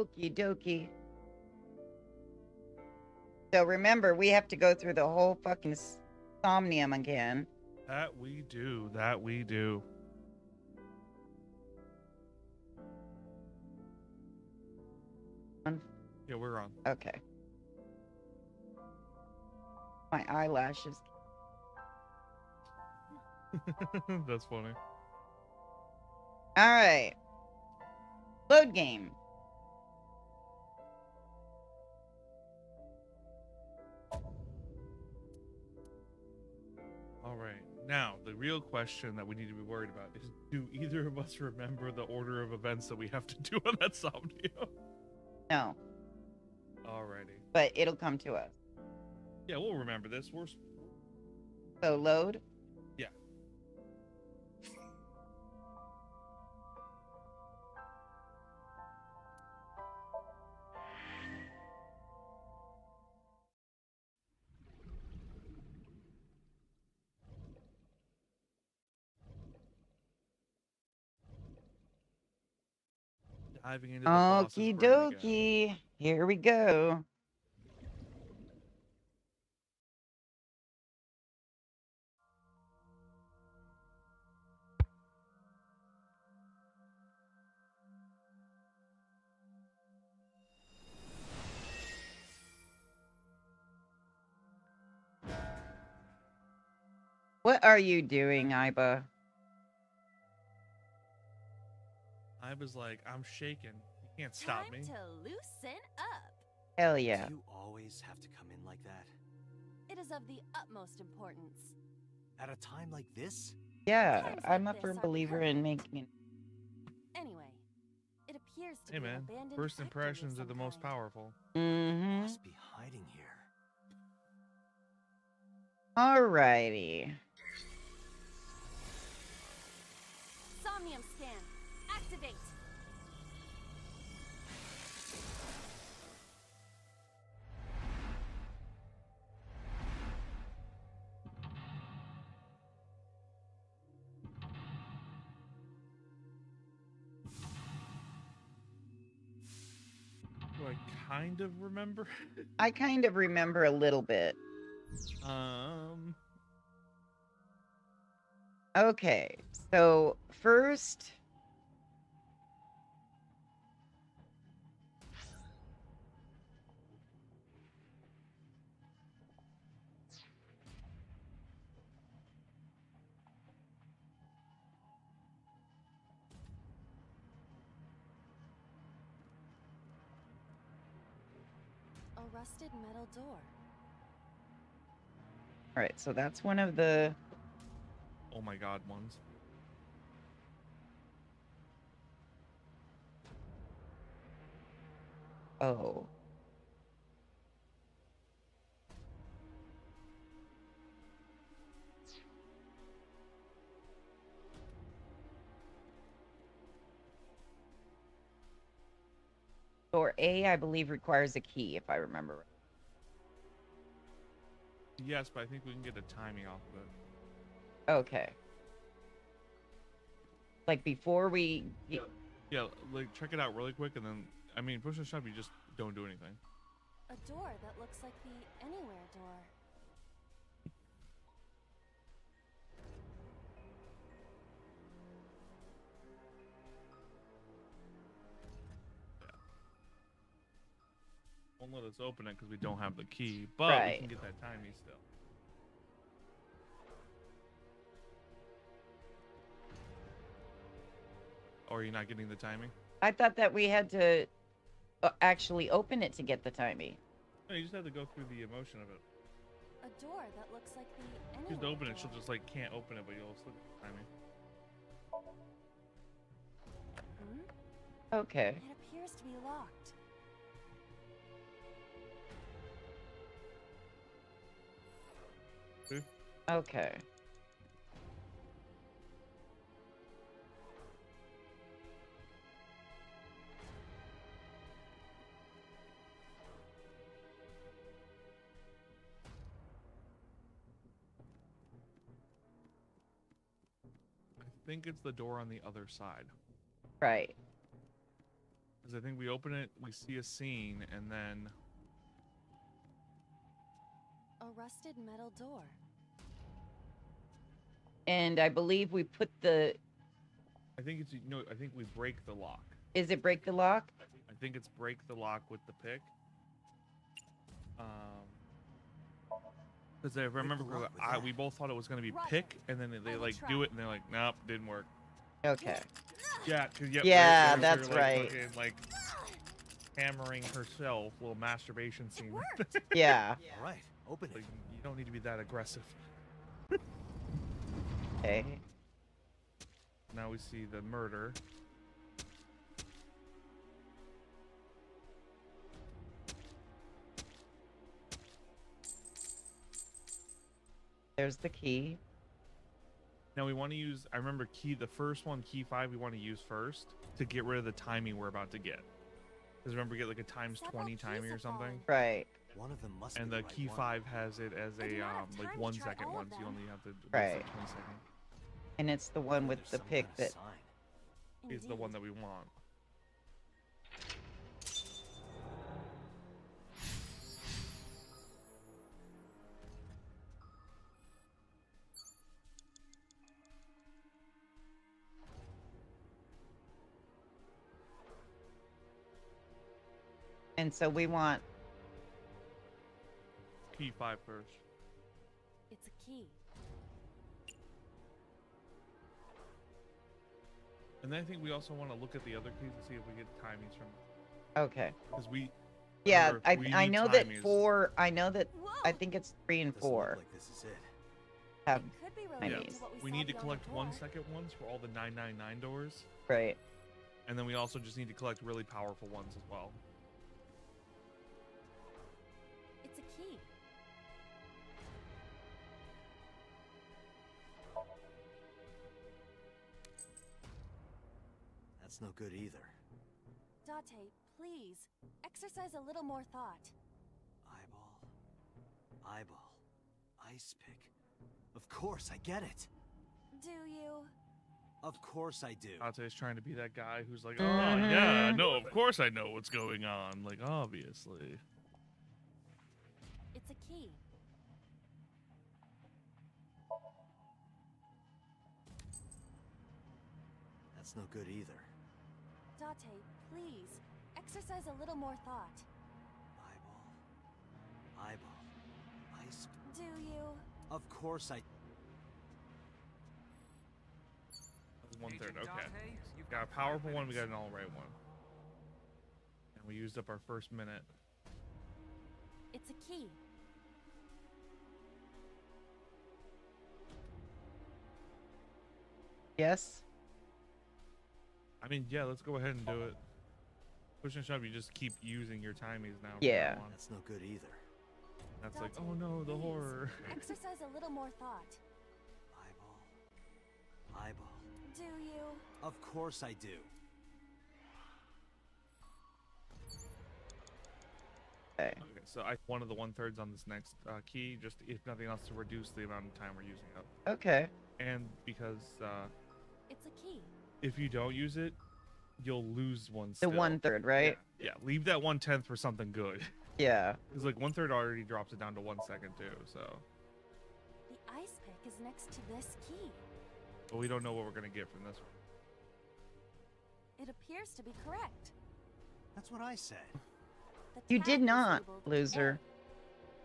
Okie dokie. So remember, we have to go through the whole fucking Somnium again. That we do. That we do. Yeah, we're on. Okay. My eyelashes. That's funny. All right. Load game. All right. Now, the real question that we need to be worried about is, do either of us remember the order of events that we have to do on that Somnium? No. Alrighty. But it'll come to us. Yeah, we'll remember this. So load? Yeah. Diving into the boss's Okie brain again. dokie. Here we go. What are you doing, Iba? I was like, I'm shaking. You can't stop me. Time to loosen up. Hell yeah. Do you always have to come in like that? It is of the utmost importance. At a time like this? Yeah, Times I'm like a firm this are believer perfect. in making it. Anyway, it appears to Hey be an man, abandoned first factory of impressions are some the most kind. powerful. Mm-hmm. Must be hiding here. Alrighty. Somnium scan. Activate. Do I kind of remember? I kind of remember a little bit. Okay, so first... A rusted metal door. Alright, so that's one of the... Oh my god, ones. Oh. Door A, I believe, requires a key, if I remember right. Yes, but I think we can get a timing off of it. Okay. Like before we... Yeah, like check it out really quick and then, I mean, push the shove, you just don't do anything. A door that looks like the anywhere door. Won't let us open it because we don't have the key, but we can get that timing still. Or are you not getting the timing? I thought that we had to actually open it to get the timing. No, you just have to go through the emotion of it. A door that looks like the anywhere Just open it, door. she'll just like can't open it, but you'll still get the timing. Okay. It appears to be locked. See? Okay. I think it's the door on the other side. Right. Because I think we open it, we see a scene, and then A rusted metal door. And I believe we put the... I think it's I think we break the lock. Is it break the lock? I think it's break the lock with the pick. Because if I remember the lock correctly, with we that. both thought it was gonna be Roger. pick, and then they I will like try. do it, and they're like, nope, didn't work. Okay. Yeah, cause Yeah, they're, that's like, right. fucking, like hammering herself, little masturbation It scene. worked. Yeah. All right, open Like, it. you don't need to be that aggressive. Okay. Now we see the murder. There's the key. Now we want to use, I remember the first one, key 5, we want to use first to get rid of the timing we're about to get. Because remember, we get like a times Several 20 keys timing or have something. fallen. Right. One of them must And be the right key one. 5 has it as I do a not have like time to 1 try second all one, of so you them. only have to waste Right. like 20 seconds. And it's the one with There's the some pick kind of that... sign. Is the one Indeed. that we want. And so we want... Key 5 first. It's a key. And then I think we also want to look at the other keys and see if we get timings from, Okay. because we. Yeah, remember, we I need know that timings. 4... I know that... Whoa! I think it's 3 and Doesn't look 4 like this is it. have... It could be Yeah, related to what we saw need to beyond collect the 1 door. second ones for all the 999 doors, Right. and then we also just need to collect really powerful ones as well. It's a key. That's no good either. Date, please, exercise a little more thought. Eyeball. Ice pick. Of course, I get it. Do you? Of course I do. Ate's trying to be that guy who's like, oh yeah, no, of course I know what's going on. Like, obviously. It's a key. That's no good either. Date, please, exercise a little more thought. Eyeball. Ice. Do you? Of course I. That's 1/3. Okay. Got a powerful one. We got an all right one. And we used up our first minute. It's a key. Yes? I mean, yeah, let's go ahead and do it. Push and shove, you just keep using your timings now. from Yeah. now on. That's no good either. That's like, Date, oh no, the please, horror. Exercise a little more thought. Eyeball. Do you? Of course I do. Okay. Okay, so I one of the 1/3 on this next key, just if nothing else, to reduce the amount of time we're using up. Okay. And because It's a key. if you don't use it, you'll lose one. The Still. 1/3, right? Yeah, leave that 1/10 for something good. Yeah. Because like 1/3 already drops it down to 1 second too. So, The ice pick is next to this key. but we don't know what we're gonna get from this one. It appears to be correct. That's what I said. The You tab did is not, labeled loser.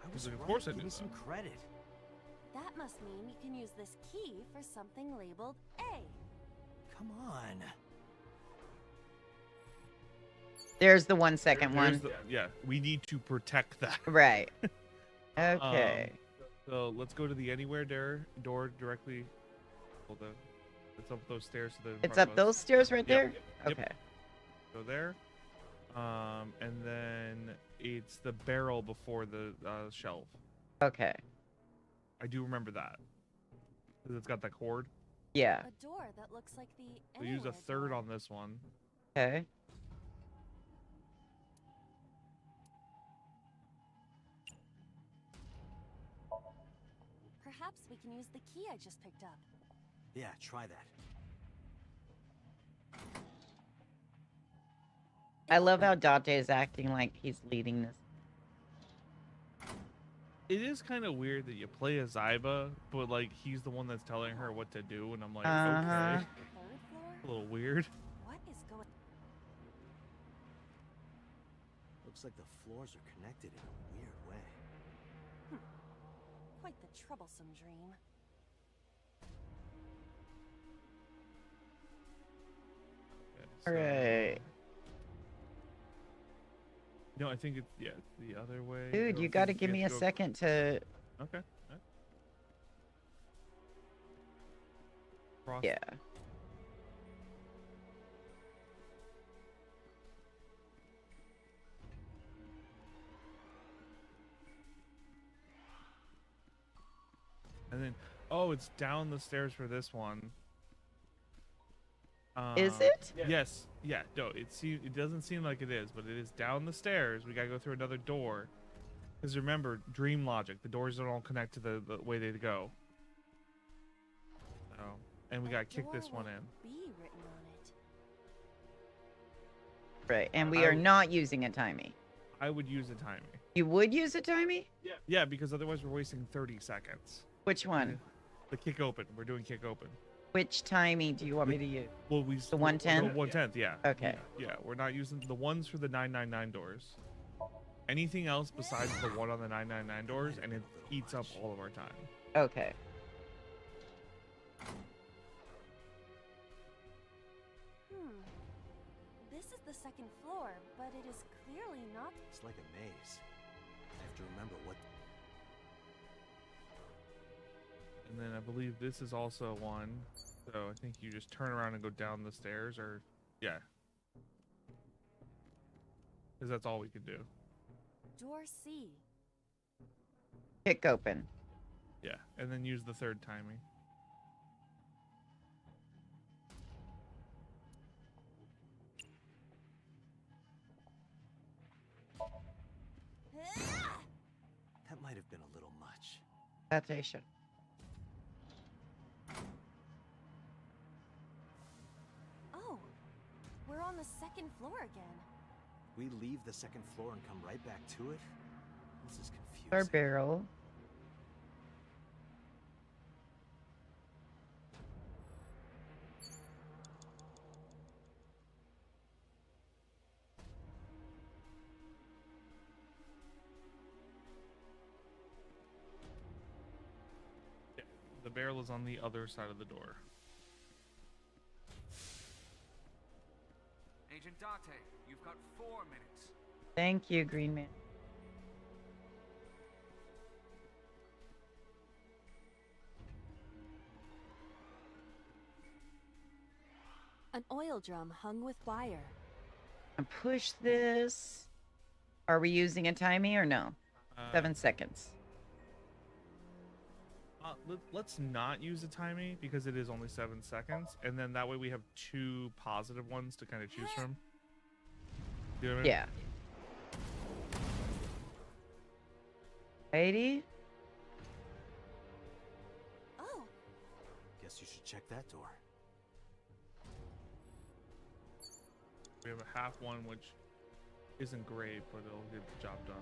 I was Like, of right. course I Give did me some that. credit. A. That must mean you can use this key for something labeled A. Come on. There's the 1 second There's one. yeah, we need to protect that. Right. Okay. So let's go to the anywhere door directly. Hold on. It's up those stairs. To the in It's front up of us. those stairs right there? Yep. Okay. Go there. And then it's the barrel before the shelf. Okay. I do remember that. Because it's got that cord. Yeah. A door that looks like the So use a anywhere 1/3 door. on this one. Okay. Perhaps we can use the key I just picked up. Yeah, try that. I love how Dante is acting like he's leading this. It is kind of weird that you play a Zyba, but like he's the one that's telling her what to do, and I'm like, Uh-huh. okay, The third floor? a little weird. What is going? Looks like the floors are connected in a weird way. Quite the troublesome dream. Okay, so- Alright. No, I think it's it's the other way. Dude, Or you if gotta you give have me to a go- second to... Okay. Alright. Cross- Yeah. And then, oh, it's down the stairs for this one. Is it? Yes. Yeah. No, it doesn't seem like it is, but it is down the stairs. We gotta go through another door. Because remember, dream logic. The doors don't all connect to the way they go. So, and we A gotta kick door this one with in. B written on it. Right, and we are not using a timey. I would use a timing. You would use a timey? Yeah, because otherwise we're wasting 30 seconds. Which one? The kick open. We're doing kick open. Which timey do you want me to use? Well, The 110? The 110th, yeah. Okay. Yeah, we're not using the ones for the 999 doors. Anything else besides the one on the 999 doors, and it eats up all of our time. Okay. This is the second floor, but it is clearly not. It's like a maze. I have to remember what. And then I believe this is also one. So I think you just turn around and go down the stairs, or yeah. Because that's all we can do. Door C. Kick open. Yeah, and then use the third timing. That might have been a little much. That's Aisha. Oh, we're on the second floor again. We leave the second floor and come right back to it? This is confusing. Our barrel. Yeah, the barrel is on the other side of the door. Agent Dante, you've got 4 minutes. Thank you, Green Man. An oil drum hung with wire. And push this. Are we using a timey or no? 7 seconds. Let's not use a timing because it is only 7 seconds, and then that way we have 2 positive ones to kind of choose from. You know what I mean? Yeah. 80. Oh, Guess you should check that door. We have a half one, which isn't great, but it'll get the job done.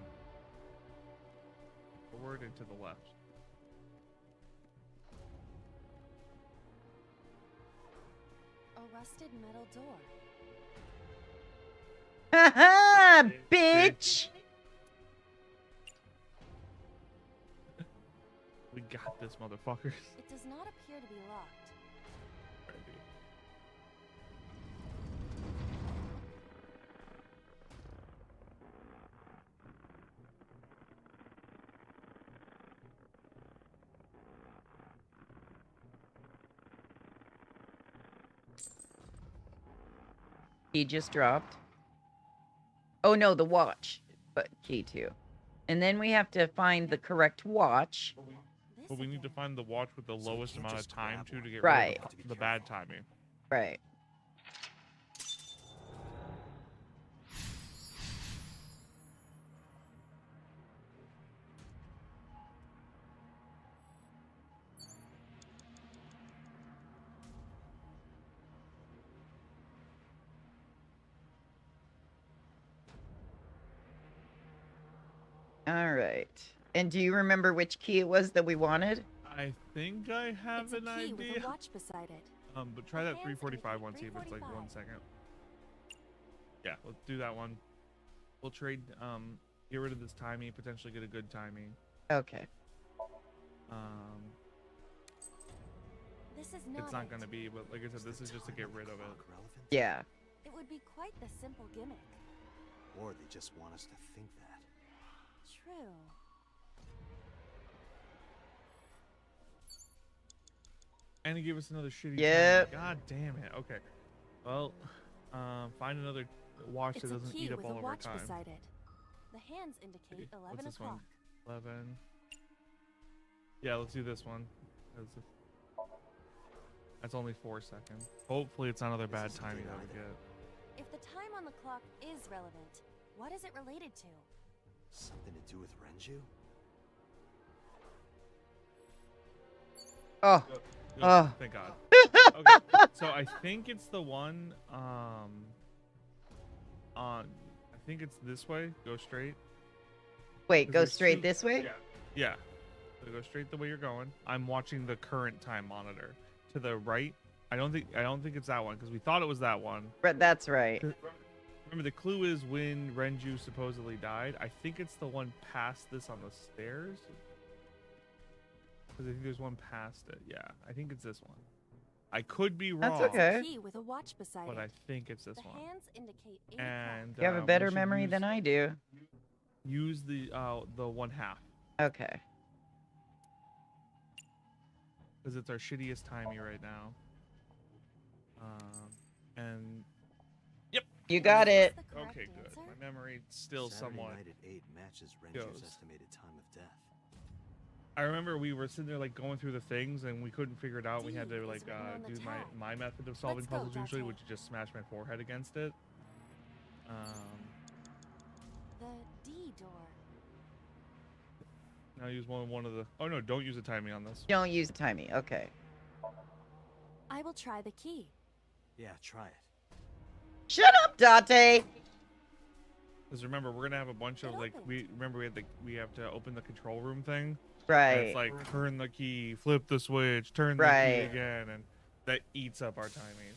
Forward and to the left. a rusted metal door. Haha, bitch! We got this, motherfuckers. It does not appear to be locked. Ready. He just dropped. Oh no, the watch. But key too. And then we have to find the correct watch. This But we need to again. find the watch with the So we lowest can't amount of just time grab to one. get Right. rid of the bad timing. Right. All right. And do you remember which key it was that we wanted? I think I have It's a an key with idea. a watch beside it. But try The that hands 345 indicate one. See if it's like 1 345. second. Yeah, let's do that one. We'll trade. Get rid of this timing. Potentially get a good timing. Okay. This is not It's not it. gonna be, but like I said, this is just to get rid of it. Relevant? Yeah. It would be quite the simple gimmick. Or they just want us to think that. True. And he gave us another shitty. Yep. timing. God damn it. Okay. Well, find another watch It's that a doesn't key eat up with all a of our watch time. beside it. The hands indicate Okay, 11 what's this one? o'clock. 11. Yeah, let's do this one. That's only 4 seconds. Hopefully, it's not another bad This is timing good that we either. get. If the time on the clock is relevant, what is it related to? Something to do with Renju? Oh. Good, Oh. thank God. Okay, so I think it's the one. I think it's this way. Go straight. Wait, 'Cause go there's straight two- this way? Yeah. So go straight the way you're going. I'm watching the current time monitor. To the right. I don't think it's that one because we thought it was that one. But that's right. Remember, the clue is when Renju supposedly died. I think it's the one past this on the stairs. Because I think there's one past it. Yeah, I think it's this one. I could be wrong. That's okay. Key with a watch beside But it. I think it's this The one. hands indicate 8 And You have a we better should memory than I do. use the 1/2 Okay. because it's our shittiest timey right now. And You got it. The correct okay, good. answer? My memory still Saturday somewhat. night at 8 matches Renju's goes. estimated time of death. I remember we were sitting there like going through the things and we couldn't figure it out. We had D to is like written on the do tag. my method of solving Let's go, puzzles usually, Dante. which is just smash my forehead against it. The D door. Now use one of the. Oh no! Don't use the timing on this. Don't use timing. Okay. I will try the key. Yeah, try it. Shut up, Date. Because remember, we're gonna have a bunch of It like opened. we have to open the control room thing. And Right. it's like turn the key, flip the switch, turn the Right. key again, and that eats up our timing.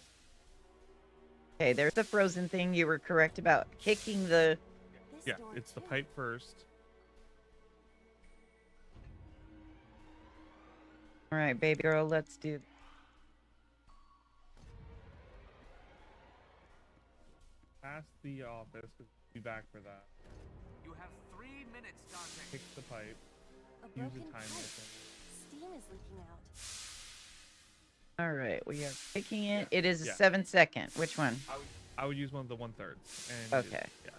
Okay, there's the frozen thing. You were correct about kicking the... This Yeah, door it's the too. pipe first. All right, baby girl, let's do... Past the office. Be back for that. You have 3 minutes, Dante. Kick the pipe. A Use the broken timer. pipe. thing. Steam is leaking out. All right, we are kicking it. It is a Yeah. 7-second. Which one? I would use one of the 1/3. And Okay. Yeah.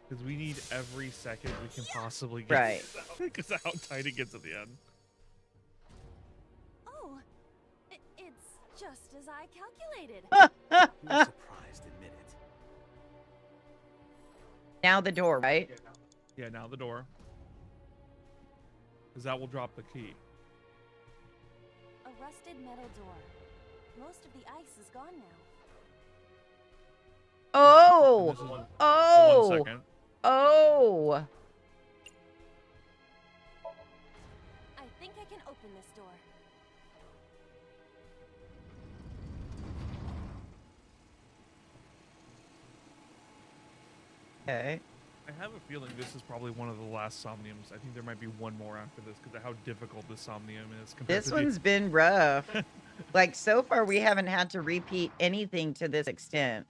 Because we need every second we can possibly get. Right. Because how tight it gets at the end. Oh, it's just as I calculated. You were surprised, admit it. Now the door, right? Yeah, now the door. Because that will drop the key. A rusted metal door. Most of the ice is gone now. And Oh! this is the Oh! 1 second. Oh! I think I can open this door. Okay. I have a feeling this is probably one of the last Somniums. I think there might be one more after this because of how difficult this Somnium is. Compared This to one's been rough. Like, so far, we haven't had to repeat anything to this extent.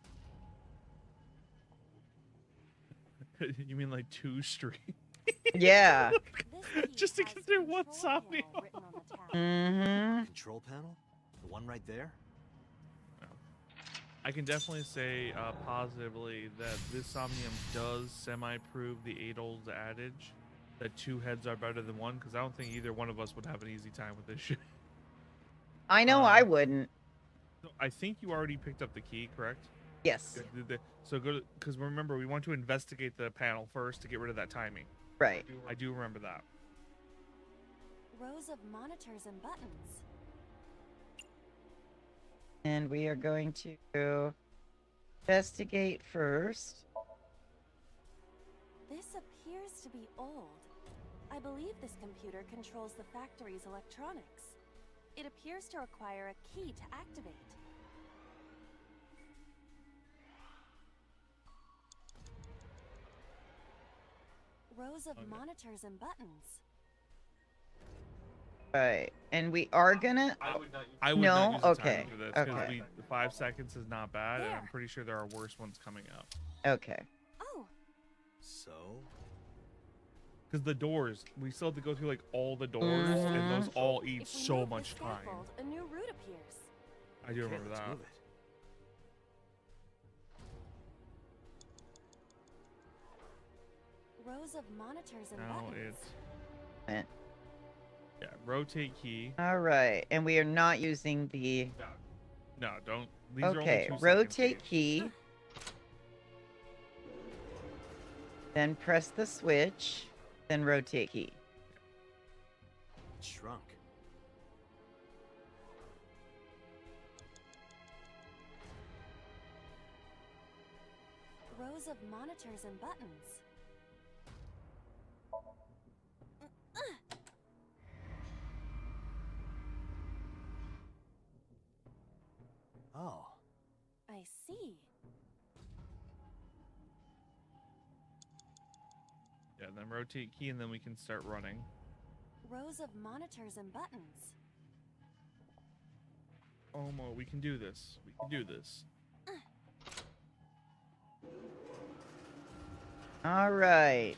You mean like 2 streams? Yeah. This key Just to has get through one control panel Somnium. written on the tab. Mm-hmm. Control panel? The one right there? I can definitely say positively that this Somnium does semi-prove the age-old adage that 2 heads are better than 1, because I don't think either one of us would have an easy time with this shit. I know I wouldn't. So I think you already picked up the key, correct? Yes. So go to, because remember, we want to investigate the panel first to get rid of that timing. Right. I do remember that. Rows of monitors and buttons. And we are going to investigate first. to be old. I believe this computer controls the factory's electronics. It appears to require a key to activate. Rows of monitors and buttons. Right. And we are gonna... I would No? not use the Okay. timer for this because Okay. 5 seconds is not bad, and I'm There. pretty sure there are worse ones coming up. Okay. Oh, So? Because the doors, we still have to go through like all the doors, and those all eat if we so move the much time. scaffold, a new route appears. I do Okay, remember let's that. move it. Rows of monitors and Now buttons. it's rotate key. All right. And we are not using the... No, don't. These are only Okay. 2 seconds Rotate each. key. Then press the switch. Then rotate key. It shrunk. Rows of monitors and buttons. Oh. I see. Yeah, then rotate key, and then we can start running. Rows of monitors and buttons. Oh, Mo, we can do this. We can do this. All right.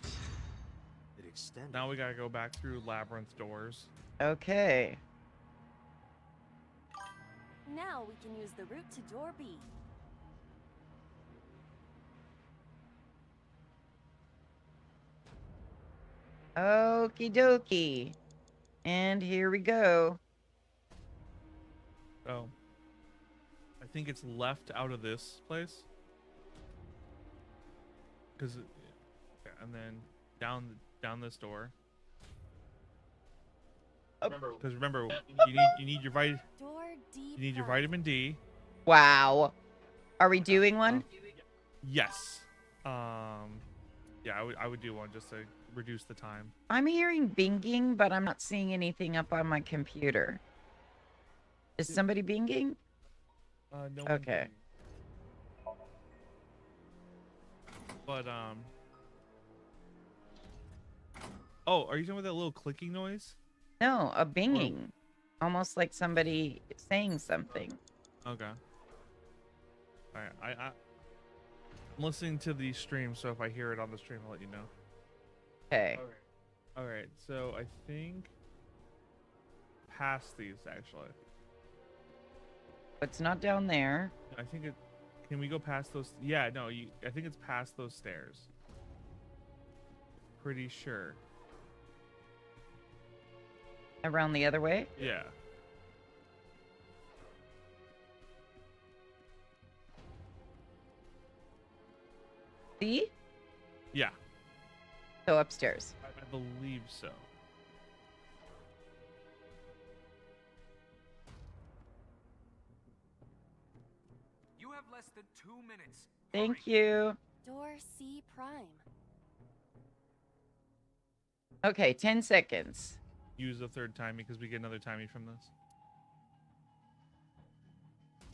It extended. Now we gotta go back through labyrinth doors. Okay. Now we can use the route to door B. Okie dokie. And here we go. So, I think it's left out of this place. Because, and then down this door. Because remember, you need your Door D. you need your prime. vitamin D. Wow. Are we doing one? Yes. Yeah, I would do one just to reduce the time. I'm hearing binging, but I'm not seeing anything up on my computer. Is somebody binging? No. one Okay. did. But oh, are you talking about that little clicking noise? No, a binging. Almost like somebody saying something. Okay. All right, I'm listening to the stream, so if I hear it on the stream, I'll let you know. Okay. All right. So I think past these actually. It's not down there. I think it. Can we go past those? Yeah. No. I think it's past those stairs. Pretty sure. Around the other way? Yeah. See? Yeah. So upstairs. I believe so. You have less than 2 minutes. Thank Hurry. you. Door C prime. Okay, 10 seconds. Use the third timey because we get another timey from this.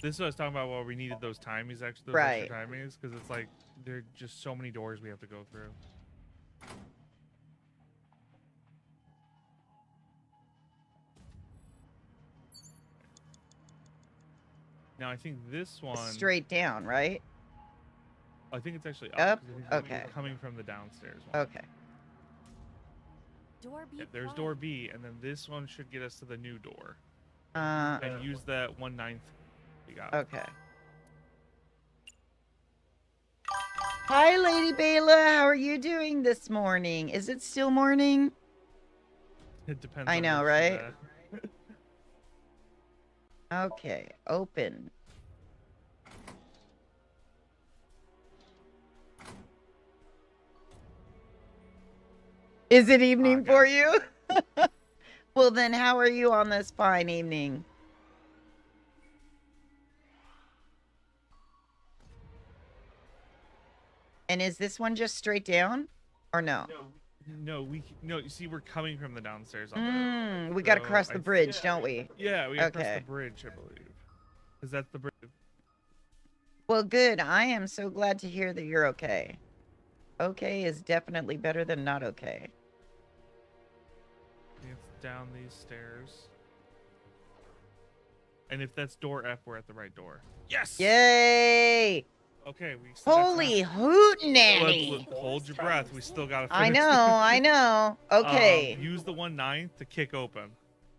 This is what I was talking about while we needed those timies, actually, those Right. extra timies, because it's like there are just so many doors we have to go through. Now I think this one. Straight down, right? I think it's actually up. Up? 'cause I think it's Okay. Coming from the downstairs one. Okay. Door B Yeah, there's prime. door B, and then this one should get us to the new door. Uh, And use that 1/9 you got. okay. Hi, Lady Bayla. How are you doing this morning? Is it still morning? It depends. I on know, which, right? Okay, open. Is it evening Okay. for you? Well, then how are you on this fine evening? And is this one just straight down or no? No, you see, we're coming from the downstairs. We gotta So cross the bridge, don't we? Yeah, we gotta cross Okay. the bridge, I believe. Because that's the bridge. Well, good. I am so glad to hear that you're okay. Okay is definitely better than not okay. It's down these stairs. And if that's door F, we're at the right door. Yes! Yay! Okay, we still got Holy time. hootenanny! Hold your breath. We still gotta I finish. know. Okay. Use the 1/9 to kick open.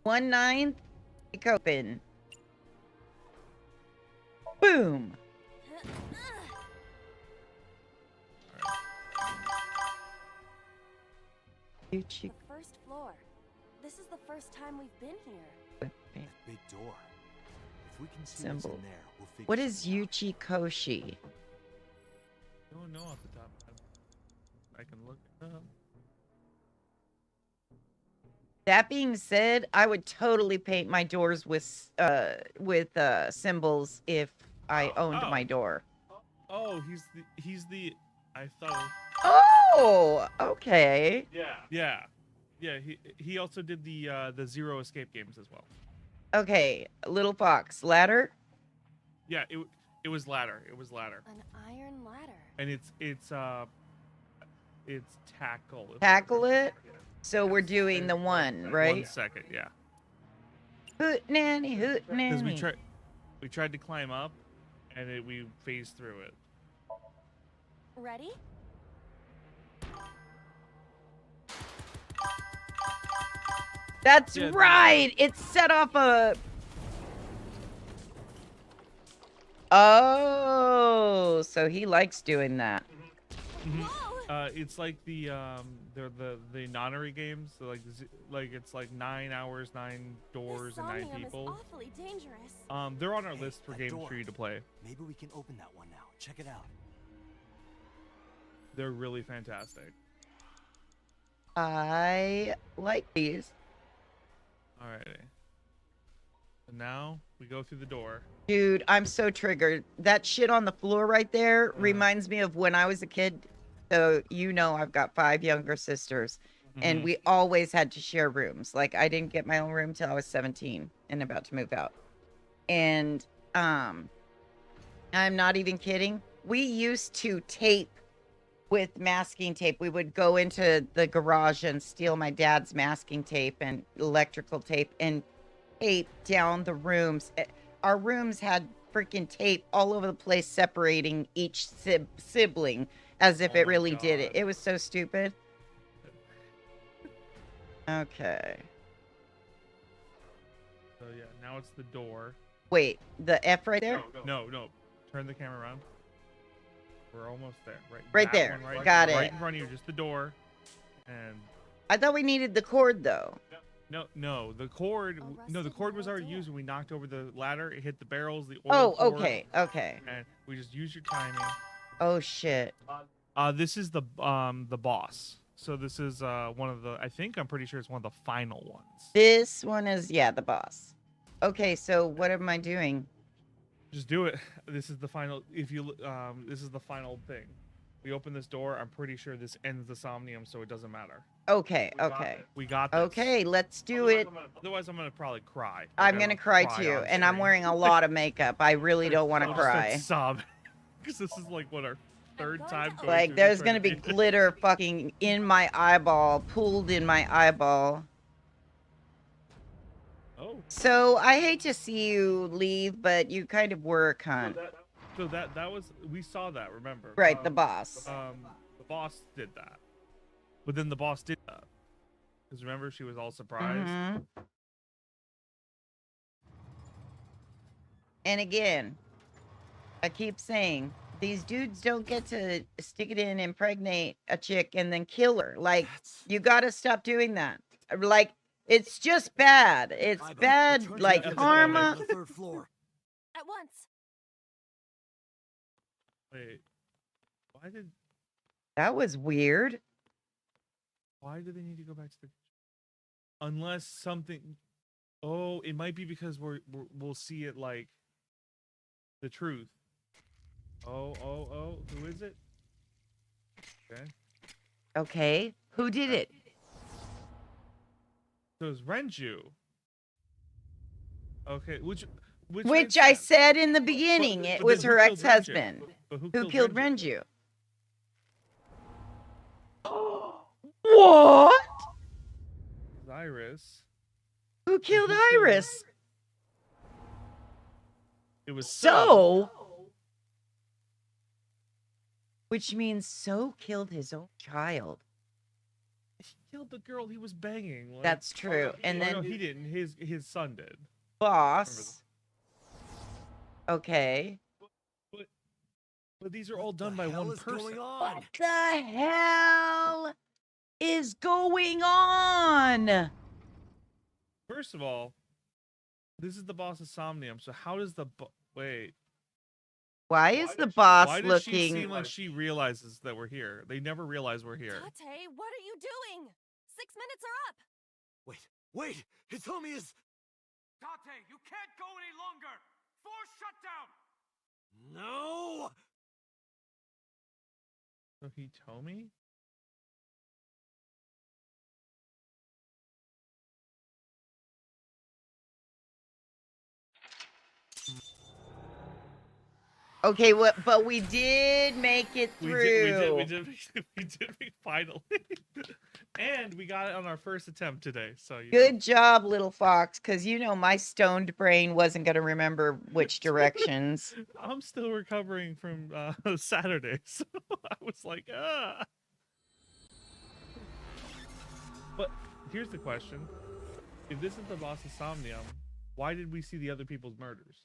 1/9. Kick open. Boom. The first floor. This is the first time we've been here. Big door. If we can see what's Symbol. in there, we'll figure What is something out. Yuchi Koshi? Don't know off the top. I can look it up. That being said, I would totally paint my doors with symbols if I owned my door. Oh, he's the. I thought. Oh, okay. Yeah. He also did the Zero Escape games as well. Okay, little fox ladder. Yeah, it was ladder. It was ladder, An iron ladder. and it's tackle. Tackle it. So we're doing the one, right? 1 second, yeah. Hoot nanny, hoot Because nanny. we tried to climb up, and we phased through it. Ready? That's Yeah, right. It set off a. Oh, so he likes doing that. Whoa! It's like the nonary games. So like it's like 9 hours, 9 doors, This and 9 somnium is people. awfully dangerous. They're on our Hey, list for that games door. for you to play. Maybe we can open that one now. Check it out. They're really fantastic. I like these. Alrighty. So now we go through the door. Dude, I'm so triggered. That shit on the floor right there reminds me of when I was a kid. So, you know, I've got 5 younger sisters, and we always had to share rooms. Like, I didn't get my own room till I was 17 and about to move out. And I'm not even kidding. We used to tape with masking tape. We would go into the garage and steal my dad's masking tape and electrical tape and tape down the rooms. Our rooms had freaking tape all over the place separating each sibling as if Oh it my really did it. God. It was so stupid. Okay. So yeah, now it's the door. Wait, the F right there? No. Turn the camera around. We're almost there. Right that there. one Got right it. in front of you, just the door. And I thought we needed the cord though. no, the cord. A No, the rusted cord was metal already door. used when we knocked over the ladder. It hit the barrels, the Oh, oil cord, okay. And we just use your timing. Oh shit. This is the boss. So this is one of the. I'm pretty sure it's one of the final ones. This one is, yeah, the boss. Okay, so what am I doing? Just do it. This is the final. If you this is the final thing. We open this door. I'm pretty sure this ends the somnium, so it doesn't matter. Okay, We got okay. it. We got this. Okay, let's do it. Otherwise, I'm gonna probably cry. I'm Like, gonna I'll cry on too, and I'm stream. wearing a lot of makeup. I really don't want to I'll just start cry. sobbing. Because this is like what our third going time to going Like, through there's this gonna be right glitter fucking in my eyeball, pooled in my eyeball. Oh. So, I hate to see you leave, but you kind of were a cunt. So that was, we saw that, remember? Right, the boss. The boss did that. But then the boss did that. Because remember, she was all surprised. Mhm. And again, I keep saying, these dudes don't get to stick it in, impregnate a chick, and then kill her. Like, you gotta stop doing that. Like, it's just bad. It's Iva, bad, return to like, the exit karma. on the 3rd floor. At once. Wait. That was weird. Why do they need to go back to the... Unless something... Oh, it might be because we'll see it like... The truth. Oh, who is it? Okay. Okay. Who did it? So it was Renju. Okay, which Which makes I sense. said in the beginning, it but was then her who killed Renju? ex-husband. But Who killed Renju? Renju? What? Iris. Who killed who killed- Iris? It was So, which means So killed his own child. He killed the girl he was banging. Like, That's true. And oh, then no, he didn't. His son did. Boss. Okay. But these are all done by one person. Going on? What the hell is going on? First of all, this is the boss of Somnium. So how does the wait? Why is the boss Why does looking? she seem like she realizes that we're here? They never realize we're here. Tate, what are you doing? 6 minutes are up. Wait! Hitomi is... Tate, you can't go any longer! Force shutdown! No! So Hitomi? Okay, but we did make it through. We did finally. And we got it on our first attempt today. So Good job, little fox, because you know my stoned brain wasn't going to remember which directions. I'm still recovering from Saturday, so I was like, ah. But here's the question: if this is the boss of Somnium, why did we see the other people's murders?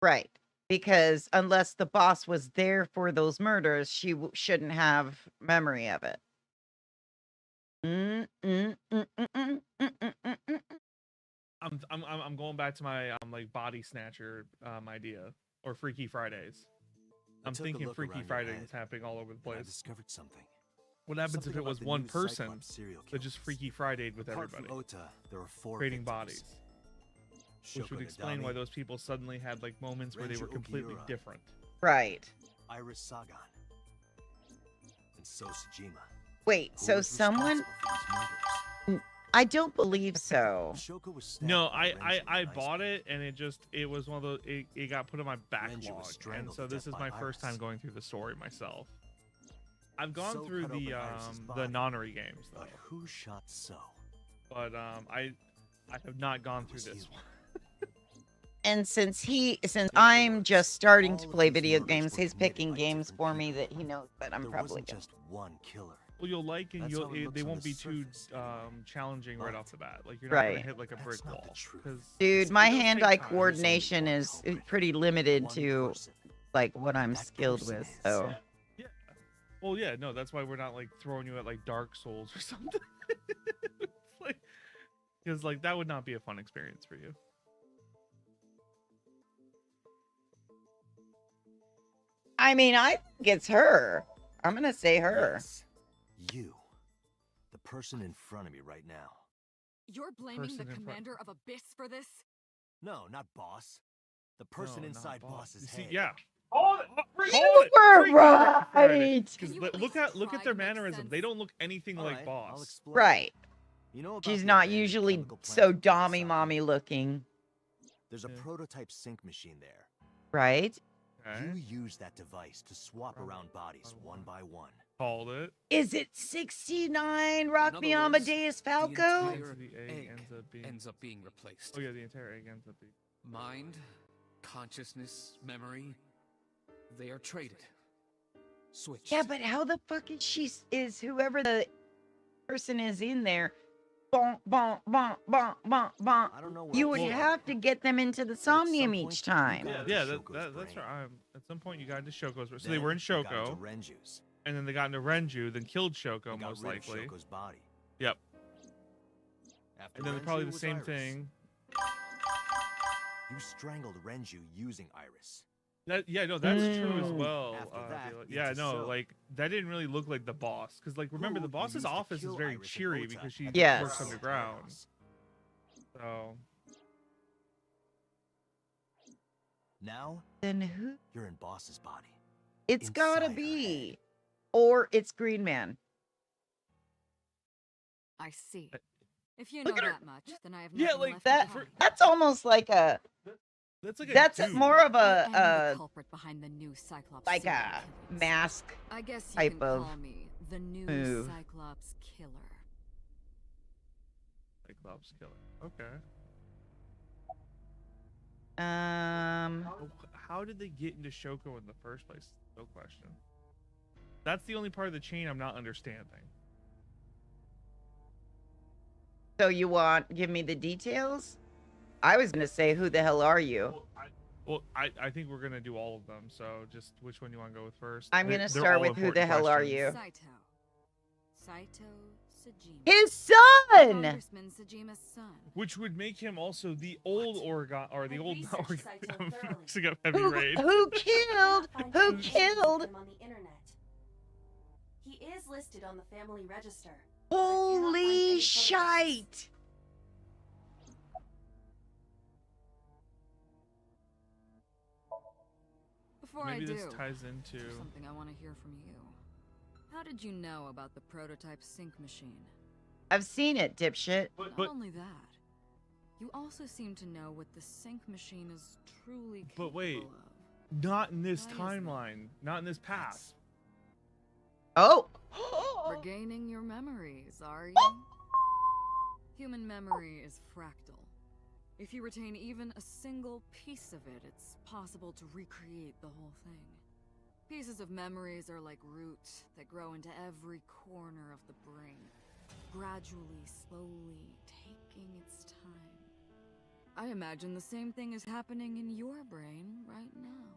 Right. Because unless the boss was there for those murders, she shouldn't have memory of it. I'm going back to my like body snatcher idea or Freaky Fridays. I'm thinking Freaky Fridays is happening all over the I place. discovered something. What happens Something if it about was the one new person Cyclops serial that just killers. Freaky Friday'd with Apart from everybody, Ota, there were 4 creating victims. bodies? Which Shoko would explain why Nadami, those people suddenly had like moments where they Renju were completely Okiura. different. Right. Iris Sagan, and So Sejima. Wait, Who so was someone... responsible for these murders? I don't believe so. Shoko was stabbed No, by Renju I in an bought ice it and it was one of those it got put on my Renju backlog, was and strangled so to this death is by my first Iris. time going through the story myself. I've gone So through cut the open Iris's the body. nonary games though, But who shot So? but I have not gone through was this you. one. And since I'm words, just starting to all of play these video murders games, were he's committed picking by games different for me people. that he knows that I'm There probably wasn't going. just one killer. Well, you'll like and That's how it looks they on won't the be too surface, anyway. challenging right But off the bat. Like you're not gonna Right. hit like a That's brick not wall. the truth. 'Cause Dude, it my does take hand-eye time. There's only coordination one is culprit. pretty limited One to person. like what I'm That skilled person with. is- So Yeah. Well, yeah, no, that's why we're not like throwing you at like Dark Souls or something. It's like, because like that would not be a fun experience for you. I mean, I think it's her. I'm gonna say her. Yes. You. The person in front of me right now. You're blaming Person the in front- commander of Abyss for this? No, not boss. The person No, not inside boss. boss's You see, head. yeah. You were right. Because Can you look please at try their to make mannerism. They sense? don't look anything All like right, I'll boss. explain. Right. You know about She's the not abandoned usually chemical plant so in dommy Nagasaki? mommy looking. There's a Yeah. prototype sync machine there. Right? Okay. You use that device to swap Right. around bodies Right. one by one. Called it. Is it 69 Rock In Me other words, Amadeus the Falco? entire The egg egg ends up being- being replaced. Oh yeah, the entire egg ends up being. Mind, consciousness, memory, they are traded. Switched. Yeah, but how the fuck is whoever the person is in there? Bonk, bonk, bonk, bonk, bonk, bonk. I don't know. You where would it's have from, to get them into the at some somnium point, each you time. got Yeah, into yeah, Shoko's that's brain. right. At some point, you got into Shoko's. So they Then were in you got into Shoko, Renju's. and then they got into Renju, then killed Shoko They got most rid of likely. Shoko's body. Yep. After And then Renju probably the was same Iris. thing. You strangled Renju using Iris. Yeah, no, that's true as Mm. well. After that, yeah, into no, So. like that didn't really look like the boss, because like remember Who the you boss's used to office is kill very Iris and cheery Ota because she at the Yes. works Council of underground. Chaos. So Now Then who? you're in boss's body. It's gotta Inside her be. head. Or it's Green Man. I see. If you know Look at her. that much, then I have Yeah, nothing like left That to tell. that's almost like a That's like a that's dude. more of I am the a culprit behind the new Cyclops like serial a killings. mask I guess you type can of call me the new move. Cyclops killer. Cyclops killer. Okay. How did they get into Shoko in the first place? No question. That's the only part of the chain I'm not understanding. So you want give me the details? I was gonna say, who the hell are you? I think we're gonna do all of them. So just which one you want to go with first? I'm They're gonna start all with who the important hell are questions. you? Saito Sajima. His son! Congressman Sajima's son. Which would make him also the old Oregon or the I've old researched Oregon. Saito I'm thoroughly. mixing up Heavy Rain. Who killed? Find Who any traces of killed? him on the internet. He is listed on the family register. but I cannot find Holy any photographs. shite! Before Maybe I do, this ties into. there's something I want to hear from you. How did you know about the prototype sync machine? I've seen it, dipshit. Not But only that, you also seem to know what the sync machine is truly capable But wait. of. Not in this Why is that? timeline. Not in this path. Oh! Regaining your memories, are you? Human memory is fractal. If you retain even a single piece of it, it's possible to recreate the whole thing. Pieces of memories are like roots that grow into every corner of the brain, gradually, slowly, taking its time. I imagine the same thing is happening in your brain right now.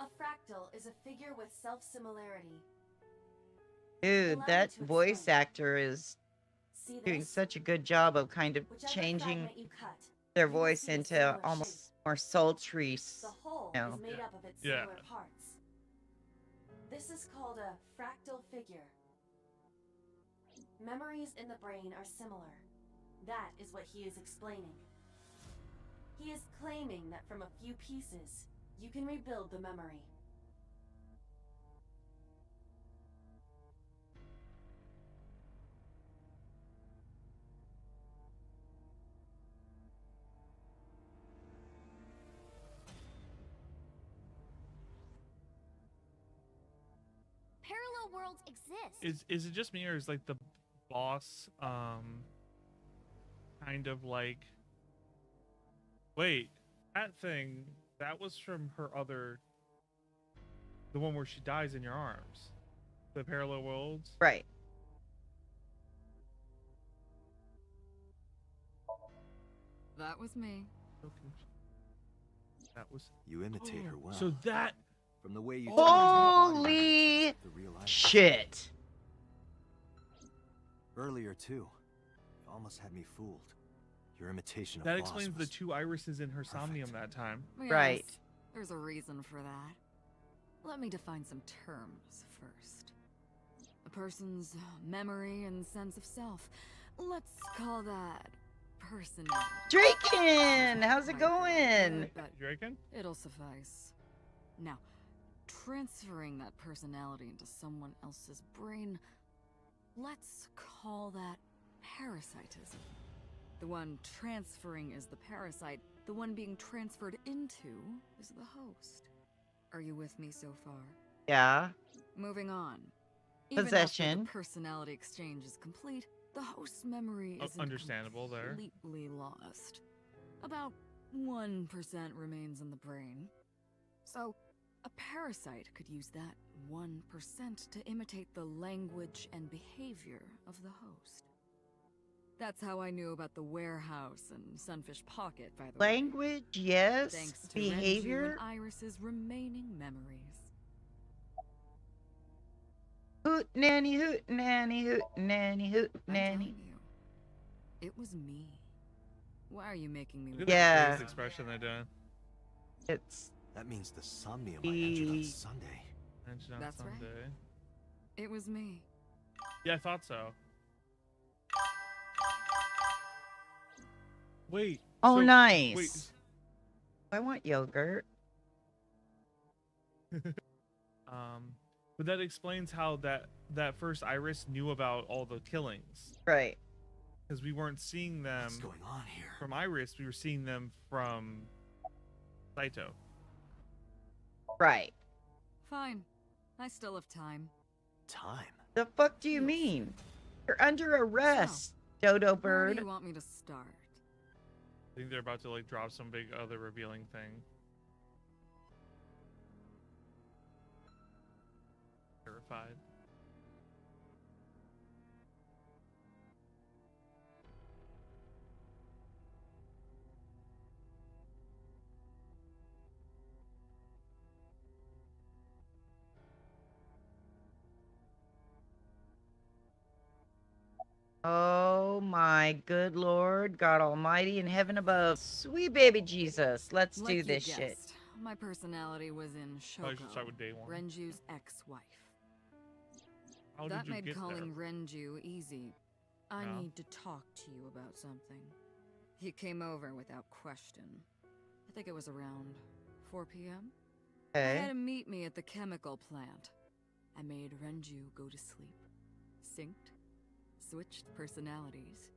A fractal is a figure with self-similarity. Dude, Allow me that to voice explain. actor is See doing this? such a good job of kind of Whichever changing fragment you cut, their you will voice see a into similar almost more sultry. The whole No. is made up of its Yeah. similar parts. This is called a fractal figure. Memories in the brain are similar. That is what he is explaining. He is claiming that from a few pieces, you can rebuild the memory. Parallel worlds exist. Is it just me or is like the boss kind of like wait, that thing that was from her other the one where she dies in your arms. The parallel worlds? Right. That was me. Okay. That was You imitate her well. So that From the way you Holy the real life. shit. Earlier too, you almost had me fooled. Your imitation of that Boss explains the was 2 irises in her perfect. somnium that time. Right. Yes, there's a reason for that. Let me define some terms first. A person's memory and sense of self. Let's call that personality. Draken! How's it Might be going? good, but You reckon? it'll suffice. Now, transferring that personality into someone else's brain, let's call that parasitism. The one transferring is the parasite. The one being transferred into is the host. Are you with me so far? Yeah. Moving on. Even after Possession. the personality exchange is complete, the host's memory is Understandable there. completely lost. About 1% remains in the brain. So, a parasite could use that 1% to imitate the language and behavior of the host. That's how I knew about the warehouse and Sunfish Pocket, by the way. Language, yes. Thanks to Behavior. Renju and Iris's remaining memories. Hoot nanny, hoot nanny, hoot nanny, hoot I'm nanny. telling you, it was me. Why are you making me? Look at Yeah. that face expression they're doing. It's That means the Somnium I entered on E- Sunday. Mentioned on That's right. Sunday. It was me. Yeah, I thought so. Wait. oh so- nice. Wait. I want yogurt. But that explains how that first Iris knew about all the killings. Right. Because we weren't seeing them What's going on here? from Iris, we were seeing them from Saito. Right. Fine. I still have time. Time. The fuck do you mean? You're under arrest, Dodo Where do Bird. you want me to start? I think they're about to like drop some big other revealing thing. Terrified. Oh my good Lord, God Almighty in heaven above. Sweet baby Jesus, let's Like do you this shit. guessed, my personality was in I should start Shoko, with day one. Renju's ex-wife. How That did you made get calling there? Renju easy. I Yeah. need to talk to you about something. He came over without question. I think it was around 4 p.m. He had Okay. him meet me at the chemical plant. I made Renju go to sleep. Synced, switched personalities,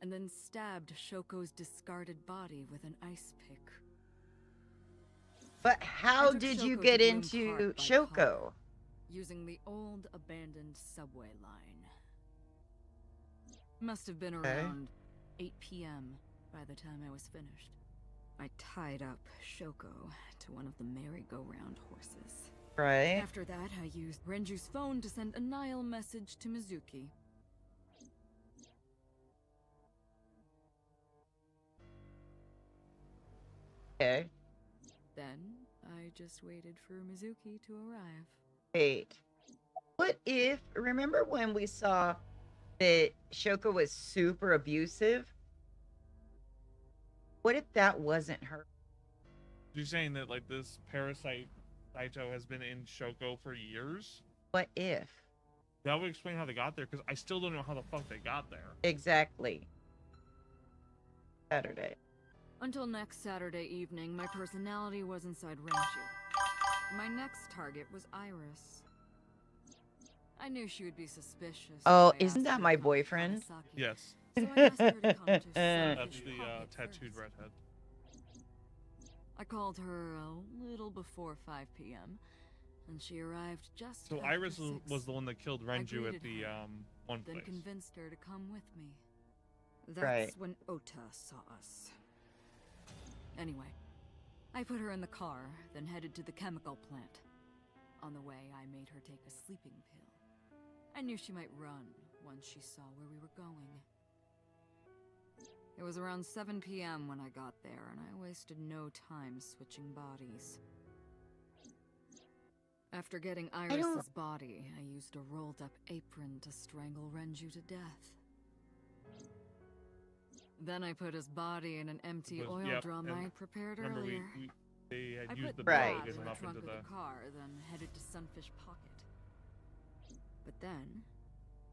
and then stabbed Shoko's discarded body with an ice pick. But how took did you Shoko get to Bloom into Park by Shoko? car. Using the old abandoned subway line. Must have been Okay. around 8 p.m. by the time I was finished. I tied up Shoko to one of the merry-go-round horses. Right. After that, I used Renju's phone to send a Nile message to Mizuki. Okay. Then, I just waited for Mizuki to arrive. Wait. What if, remember when we saw that Shoko was super abusive? What if that wasn't her? You're saying that like this parasite Saito has been in Shoko for years? What if? That would explain how they got there, because I still don't know how the fuck they got there. Exactly. Saturday. Until next Saturday evening, my personality was inside Renju. My next target was Iris. I knew she would be suspicious. Oh, if I isn't asked that her my to come to boyfriend? Kawasaki. Yes, So I asked her to come to that's Sunfish the Pocket tattooed first. redhead. I called her a little before 5 p.m. and she arrived just So after Iris 6. was the one that killed I Renju at greeted the her, one then place. convinced her to come with me. That's Right. when Ota saw us. Anyway, I put her in the car, then headed to the chemical plant. On the way, I made her take a sleeping pill. I knew she might run once she saw where we were going. It was around 7 p.m. when I got there, and I wasted no time switching bodies. After getting Iris's body, I used a rolled-up apron to strangle Renju to death. Then I put his body in an empty Because- oil yep, drum and I prepared Remember, earlier. they had I used put the the Right. bag bag and in the up trunk into of the. the car, then headed to Sunfish Pocket. But then,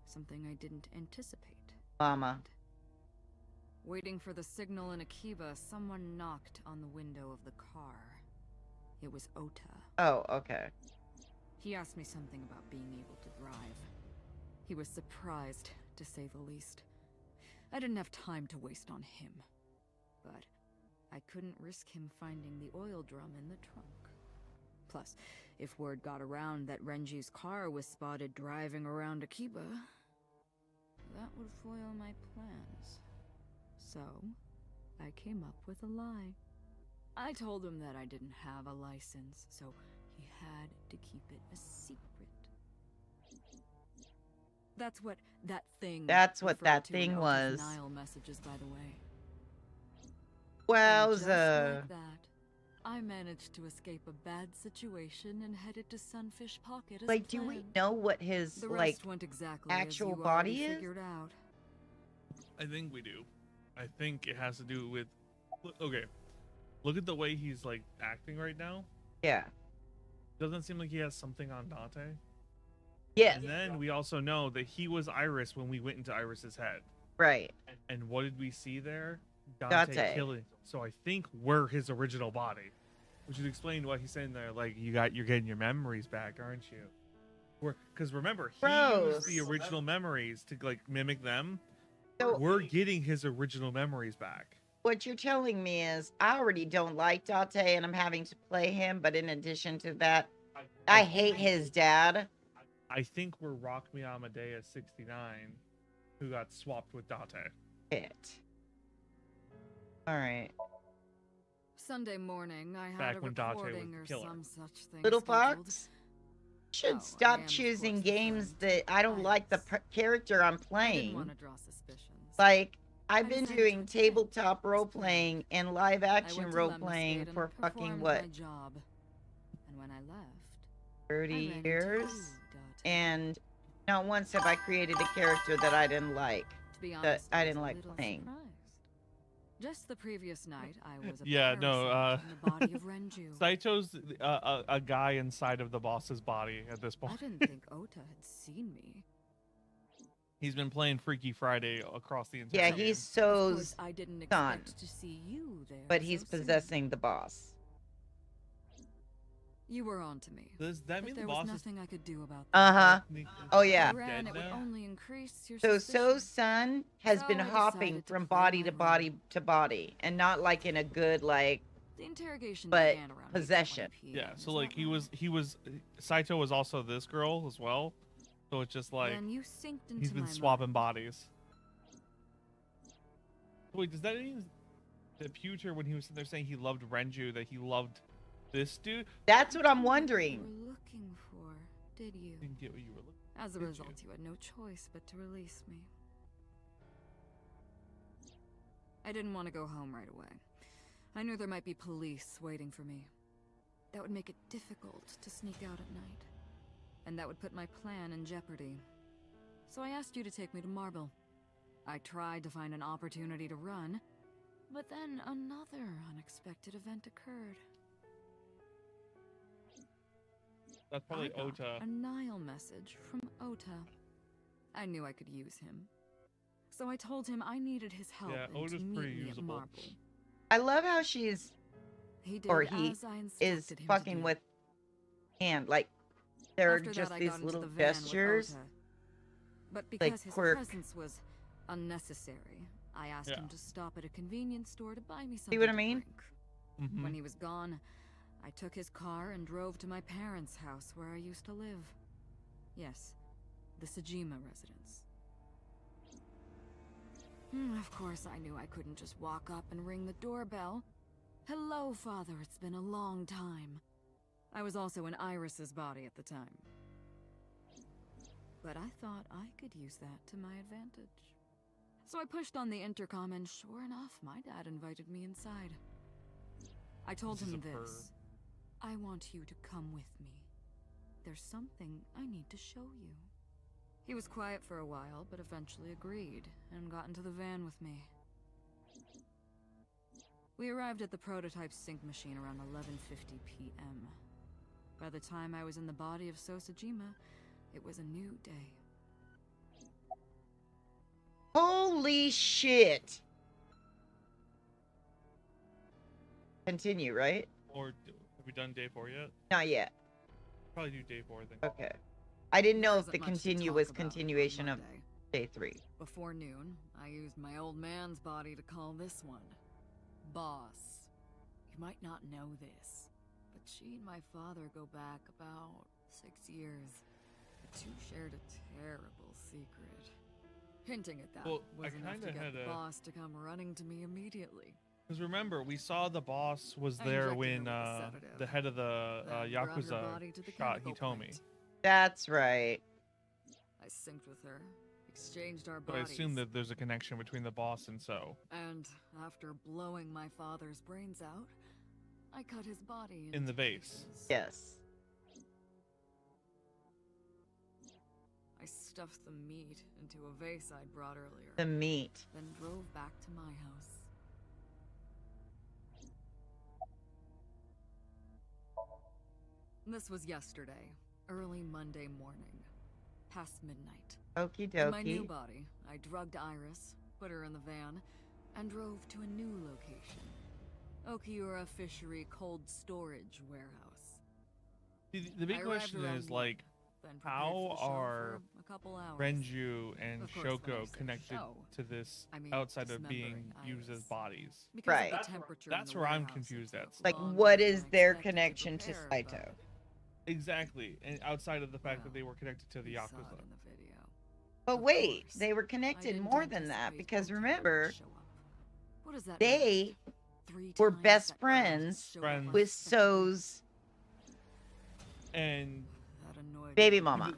something I didn't anticipate. Mama. Waiting for the signal in Akiba, someone knocked on the window of the car. It was Ota. Oh, okay. He asked me something about being able to drive. He was surprised, to say the least. I didn't have time to waste on him. But I couldn't risk him finding the oil drum in the trunk. Plus, if word got around that Renji's car was spotted driving around Akiba, that would foil my plans. So, I came up with a lie. I told him that I didn't have a license, so he had to keep it a secret. That's what that thing That's what referred that to in thing Ota's was. Nile messages, by the way. And just Wowza. like that, I managed to escape a bad situation and headed to Sunfish Pocket as Like, do we planned. know what his, The like, rest went exactly actual as you body already is? figured out. I think we do. I think it has to do with. Okay, look at the way he's like acting right now. yeah. Doesn't seem like he has something on Dante. Yes. And then we also know that he was Iris when we went into Iris's head. Right. And what did we see there? Dante. Killing. So I think we're his original body. which would explain what he's saying there. Like you're getting your memories back, aren't you? Because remember, he used the Gross. original memories to like mimic them. So We're getting his original memories back. what you're telling me is I already don't like Date and I'm having to play him, but in addition to that, I hate his dad. I think we're Rock Me Amadeus 69, who got swapped with Date. Shit. All right. Sunday morning, I had Back a when Date was recording the or killer. some such thing Little scheduled. Fox should Oh, I stop am, of choosing course, the games friend. that I don't like the Iris. character I'm I didn't playing. want to draw suspicions. Like, I've I been decided to doing attempt tabletop this role plan. playing and live I action went to role Lemniscate playing and for fucking performed what, my job. And when I left, 30 I ran into years? you, Date. And not once have I created a character that I didn't like. To be that honest, I was didn't a like little playing. surprised. Just the previous night, I was a Yeah, no, parasite in the body of Renju. Saito's a guy inside of the boss's body at this I point. didn't think Ota had seen me. He's been playing Freaky Friday across the entire Yeah, game. he's Of so, course, I didn't son, expect to see you there. but he's so soon. possessing the boss. You were on to me. Does that But mean the there was boss is nothing I could do about that. Uh-huh. technically Oh, yeah. If you ran, dead it would now? only increase your So suspicion. Son has So been I hopping decided to from play body my to role. body to body, and not like in a good, like, The interrogation but began around possession. 8:20 Yeah, PM, so is like that he right? was Saito was also this girl as well. So it's just like Then you synced into he's been my swapping mind. bodies. Wait, does that mean that Pewter, when he was sitting there saying he loved Renju, that he loved this dude? that's what I'm You wondering. were looking for, did you? Didn't get what you were looking. As a did you? result, you had no choice but to release me. I didn't want to go home right away. I knew there might be police waiting for me. That would make it difficult to sneak out at night. And that would put my plan in jeopardy. So I asked you to take me to Marble. I tried to find an opportunity to run, but then another unexpected event occurred. That's probably I got Ota. a Nile message from Ota. I knew I could use him. So I told him I needed his help Yeah, and to Ota's meet pretty me at usable. Marble. I love how she's, He did or he as I is instructed him to fucking do. with hand. Like, there are After just that, I these got into little the van with gestures. Ota. But because his quirk. presence was unnecessary, I asked Yeah. him to stop at a convenience store to buy me something See what I to mean? drink. Mhm. When he was gone, I took his car and drove to my parents' house where I used to live. Yes, the Sajima residence. Of course, I knew I couldn't just walk up and ring the doorbell. Hello, Father, it's been a long time. I was also in Iris's body at the time. But I thought I could use that to my advantage. So I pushed on the intercom and sure enough, my dad invited me inside. I told This is him a this. I want you to come with me. There's something I need to show you. He was quiet for a while, but eventually agreed and got into the van with me. We arrived at the prototype sync machine around 11:50 p.m. By the time I was in the body of Sosajima, it was a new day. Holy shit. Continue, right? Or have we done day 4 yet? Not yet. Probably do day 4, I think. Okay. I didn't know There if the isn't much to continue talk was about on continuation of Monday. day 3. Before noon, I used my old man's body to call this one Boss. You might not know this, but she and my father go back about 6 years. The two shared a terrible secret. Hinting at that Well, I was enough kinda to get had the a- boss to come running to me immediately. Because remember, we saw the boss was I there injected when her with a sedative, the head of the then brought her Yakuza body to the shot chemical Hitomi. plant. That's right. I synced with her, exchanged our So I bodies. assume that there's a connection between the boss and So. And after blowing my father's brains out, I cut his body In the into vase. pieces. Yes. I stuffed the meat into a vase I'd brought earlier, The meat. then drove back to my house. This was yesterday, early Monday morning, past midnight. Okie In my new dokie. body, I drugged Iris, put her in the van, and drove to a new location. Okiura Fishery Cold Storage Warehouse. The big I question arrived around is 1, like, then prepared how for the show are for a couple hours. Renju and Of course, when I Shoko say connected show, to this I mean outside of being dismembering used as Iris. bodies? Because Right. of the temperature in That's the where I'm warehouse, confused it at took still. Like, longer what than is I their expected connection to prepare, Saito? but Exactly, and outside of the fact that Well, they were connected to the you saw Yakuza. it in the video. But Of wait, course, they were I connected didn't more than that anticipate because Okiura would remember, show up. What does that they mean? 3 were times best that friends showed up Friends. with unexpectedly? So's And That annoyed baby me. mama.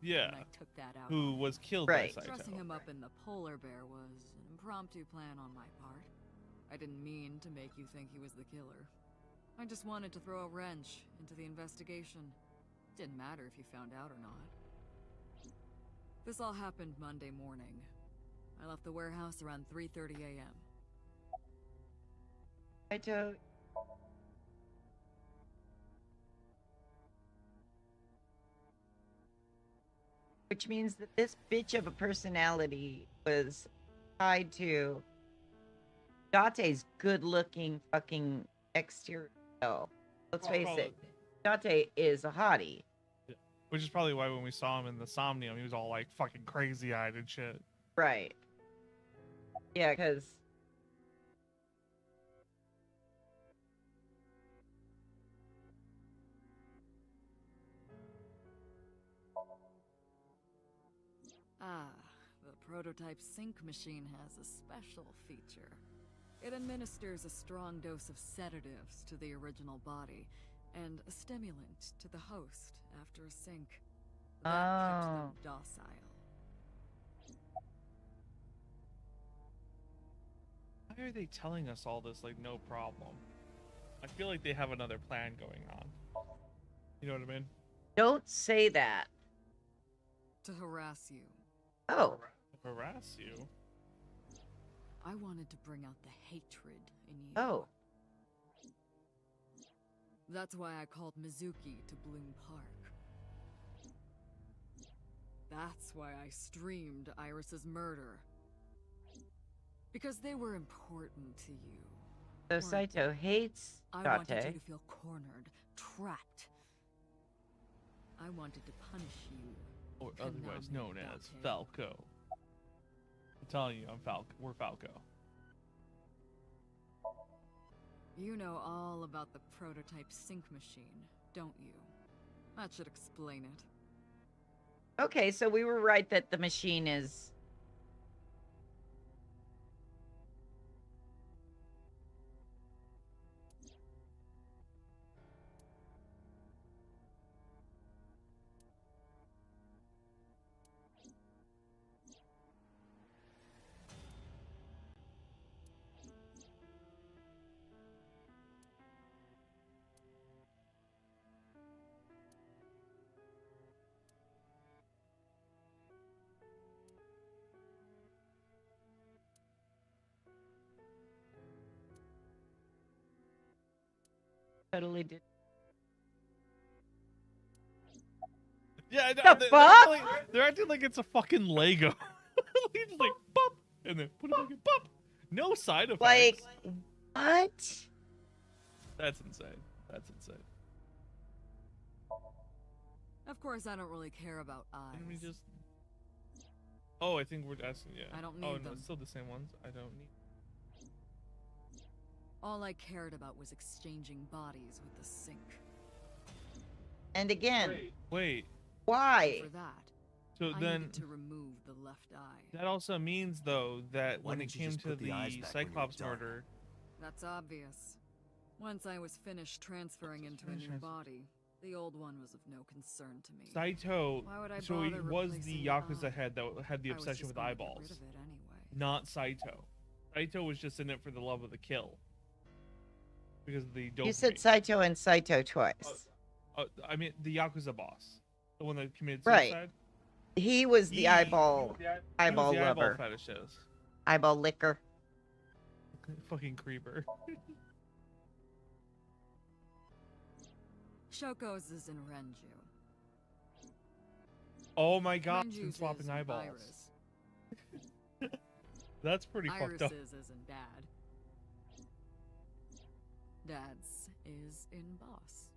yeah, And I took that out. who was killed Right. by Dressing Saito. him up in the polar bear was an impromptu plan on my part. I didn't mean to make you think he was the killer. I just wanted to throw a wrench into the investigation. Didn't matter if you found out or not. This all happened Monday morning. I left the warehouse around 3:30 a.m. Saito. Which means that this bitch of a personality was tied to Date's good-looking fucking exterior. Let's face it, Date is a hottie. Which is probably why when we saw him in the Somnium, he was all like fucking crazy-eyed and shit. Right. Yeah, because The prototype sync machine has a special feature. It administers a strong dose of sedatives to the original body and a stimulant to the host after a sync. That kept them docile. Why are they telling us all this like no problem? I feel like they have another plan going on. You know what I mean? don't say that. To harass you. Oh, Harass you? I wanted to bring out the hatred in you. oh, That's why I called Mizuki to Bloom Park. That's why I streamed Iris's murder. Because they were important to you. so weren't Saito hates I wanted you Date. to feel cornered, trapped. I wanted to punish you. Or otherwise Konami known as Date. Falco. I'm telling you, I'm Falco. We're Falco. You know all about the prototype sync machine, don't you? That should explain it. Okay, so we were right that the machine is. Totally did. Yeah, The they're, fuck? they're acting like it's a fucking Lego. He's just like, pop, and then put it back in, pop. No side effects. Like, what? That's insane. That's insane. Of course, I don't really care about eyes. Can we just? Oh, I think we're asking. Yeah. I don't Oh need no, them. it's still the same ones. I don't need. All I cared about was exchanging bodies with the sync. And again, Wait. why? For that, So I then needed to remove the left eye. that also means though that Why when it didn't you came just to put the eyes the back when you were Cyclops done? murder, That's obvious. Once I was finished transferring into a new Finished. body, the old one was of no concern to me. Saito. Why would I So it bother was the replacing Yakuza eye? head that had the I was obsession just with gonna get eyeballs, rid of it anyway. not Saito. Saito was just in it for the love of the kill. Because of the dopamine. You said Saito and Saito twice. I mean, the Yakuza boss. The one that committed Right. suicide. He was the eyeball He was eyeball the eyeball lover. fetishist. Eyeball licker. Fucking creeper. Shoko's is in Renju. Oh my god, Renju's been is swapping in eyeballs. Iris. That's pretty fucked up. Iris's isn't bad. Dad's is in Boss.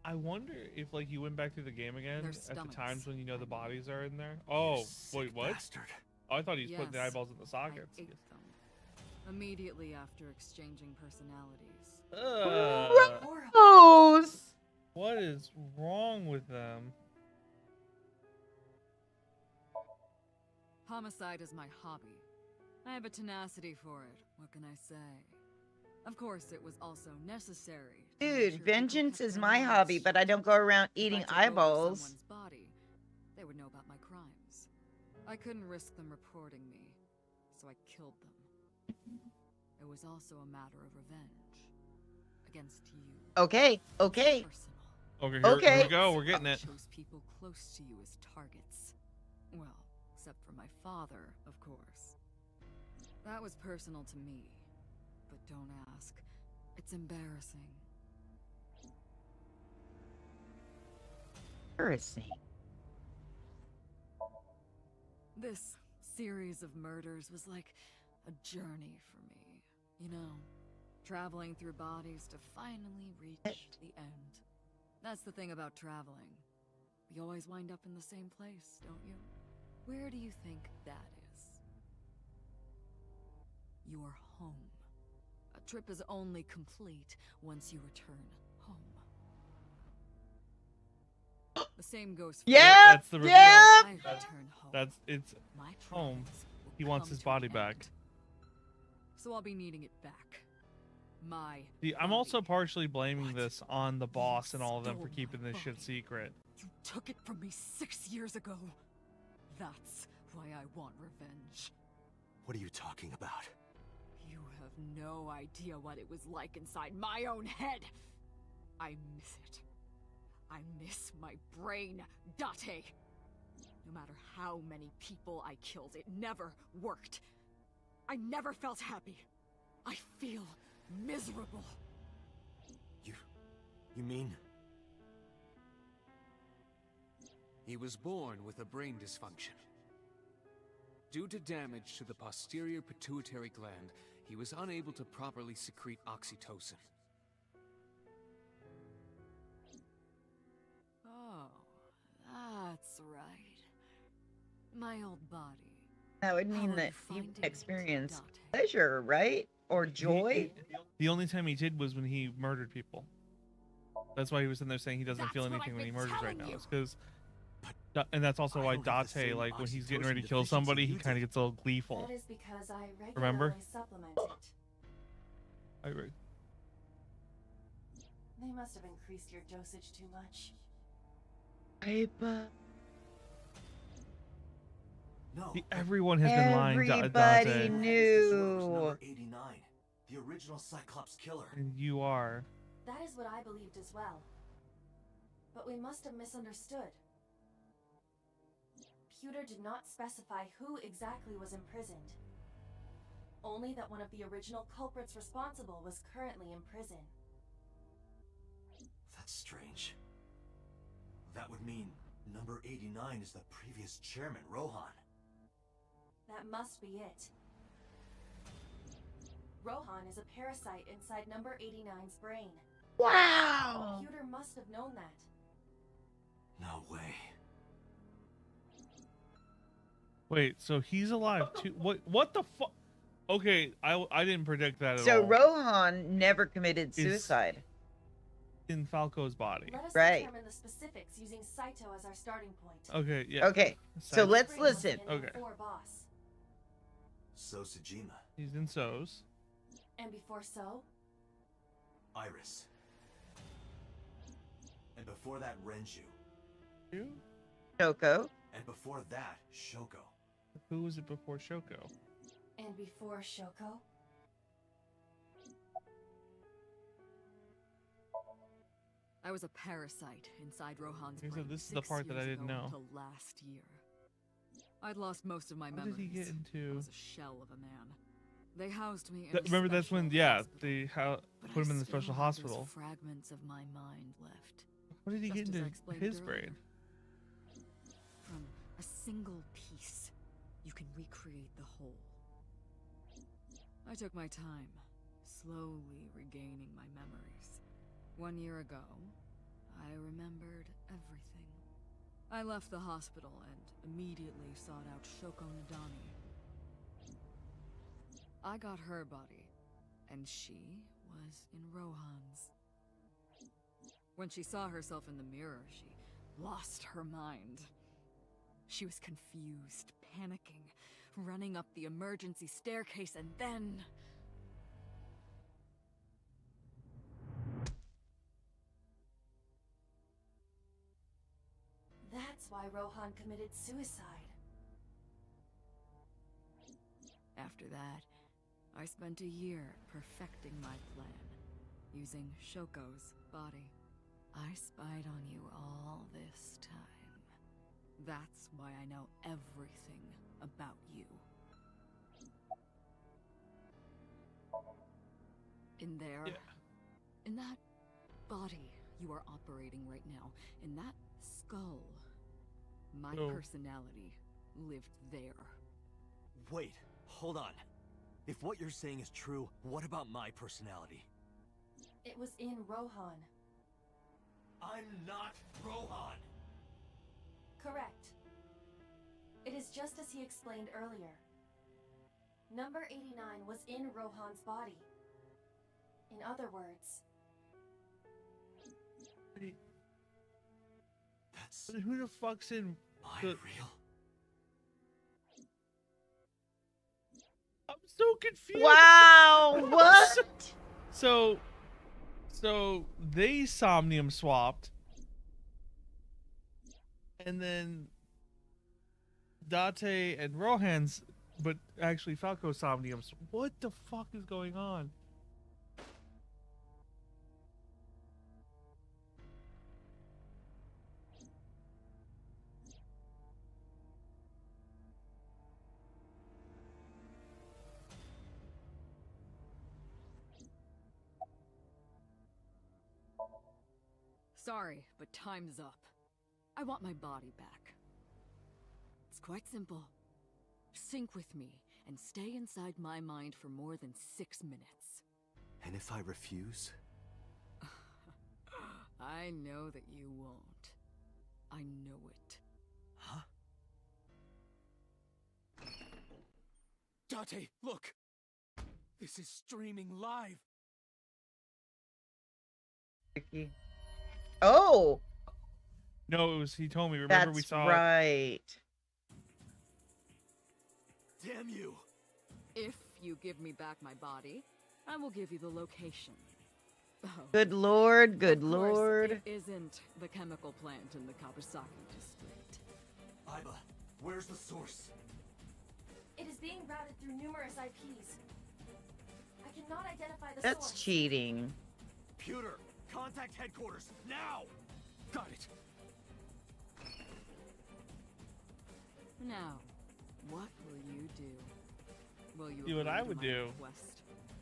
I wonder if like you went back through the game again Their at the stomachs, times when you know the I mean. bodies are in there. You Oh, sick wait, what? Bastard. Oh, I thought he was putting the Yes, eyeballs in the sockets. I ate them immediately after exchanging personalities. Ugh. Gross. What is wrong with them? Homicide is my hobby. I have a tenacity for it. What can I say? Of course, it was also necessary. to make Dude, sure people vengeance kept is their my mouths hobby, but I shut. don't go around If I eating took over eyeballs. someone's body, they would know about my crimes. I couldn't risk them reporting me, so I killed them. It was also a matter of revenge against you. Okay, okay. Personal. Okay, Okay. here we go. We're getting I it. chose people close to you as targets. Well, except for my father, of course. That was personal to me. But don't ask. It's embarrassing. Embarrassing. This series of murders was like a journey for me. You know, traveling through bodies to finally reach the end. That's the thing about traveling. You always wind up in the same place, don't you? Where do you think that is? Your home. A trip is only complete once you return home. The same goes for Yeah, That's the reveal. yeah. I return home. It's My home. travels will He wants come his to an body back. end. So I'll be needing it back. My See, I'm also body. partially blaming What? this on the boss and all of them for stole keeping my this shit body. secret. You took it from me 6 years ago. That's why I want revenge. What are you talking about? You have no idea what it was like inside my own head. I miss it. I miss my brain, Date. No matter how many people I killed, it never worked. I never felt happy. I feel miserable. You mean? He was born with a brain dysfunction. Due to damage to the posterior pituitary gland, he was unable to properly secrete oxytocin. Oh, that's right. My old body. That would How mean are that you you finding it, experienced Date? pleasure, right? Or joy. The only time he did was when he murdered people. That's why he was in there saying he doesn't That's feel what anything I've when he been murders right telling now. you. It's because, and that's also I why don't have the Date, same like when he's getting ready to oxytocin kill somebody, he deficiency kind of you gets a little gleeful. That is because I regularly Remember? supplement it. I agree. They must have increased your dosage too much. No. See, everyone has been lying to Everybody Date, knew. Number 89, the original Cyclops killer. and you are. That is what I believed as well. But we must have misunderstood. Pewter did not specify who exactly was imprisoned. Only that one of the original culprits responsible was currently in prison. That's strange. That would mean number 89 is the previous chairman, Rohan. That must be it. Rohan is a parasite inside number 89's brain. Wow. Pewter must have known that. No way. Wait, so he's alive too? What the fuck? Okay, I didn't predict that at So all. Rohan never committed suicide. In Falco's body. Let us Right. determine the specifics using Saito as our starting point. Okay, yeah. Okay, so Side- let's Brain must listen. have been Okay. Before Boss. So Sejima, He's in So's. And before So? Iris. And before that, Renju. You? Shoko. And before that, Shoko. Who was it before Shoko? And before Shoko? I was a parasite inside Rohan's Okay, so brain this is the 6 part that I years didn't ago know. until last year. I'd lost most of my How memories. did he get I into? was a shell of a man. They housed me in Remember, that's when, yeah, they But put him I in the still special have those hospital. fragments of my mind left. How did he get just as I into explained his earlier. brain? From a single piece, you can recreate the whole. I took my time, slowly regaining my memories. 1 year ago, I remembered everything. I left the hospital and immediately sought out Shoko Nadani. I got her body, and she was in Rohan's. When she saw herself in the mirror, she lost her mind. She was confused, panicking, running up the emergency staircase, and then... That's why Rohan committed suicide. After that, I spent a year perfecting my plan, using Shoko's body. I spied on you all this time. That's why I know everything about you. In there, in that body you are operating right now, in that skull, my personality lived there. Wait, hold on. If what you're saying is true, what about my personality? It was in Rohan. I'm not Rohan! Correct. It is just as he explained earlier. Number 89 was in Rohan's body. In other words... That's... Who the fuck's in... Am I real? I'm so confused. Wow, what? So they Somnium swapped, and then Date and Rohan's, but actually Falco Somniums. What the fuck is going on? Sorry, but time's up. I want my body back. It's quite simple. Sync with me and stay inside my mind for more than 6 minutes. And if I refuse? I know that you won't. I know it. Huh? Date, look! This is streaming live! Ricky. Oh, No, it was. He told me. Remember that's we saw. right. Damn you! If you give me back my body, I will give you the location. Oh, Good lord, good of course, lord. it isn't the chemical plant in the Kawasaki district. Iba, where's the source? It is being routed through numerous IPs. I cannot identify the That's source. cheating. Computer, contact headquarters, now! Got it! Now, what will you do? Will you See, what agree I to would my do request?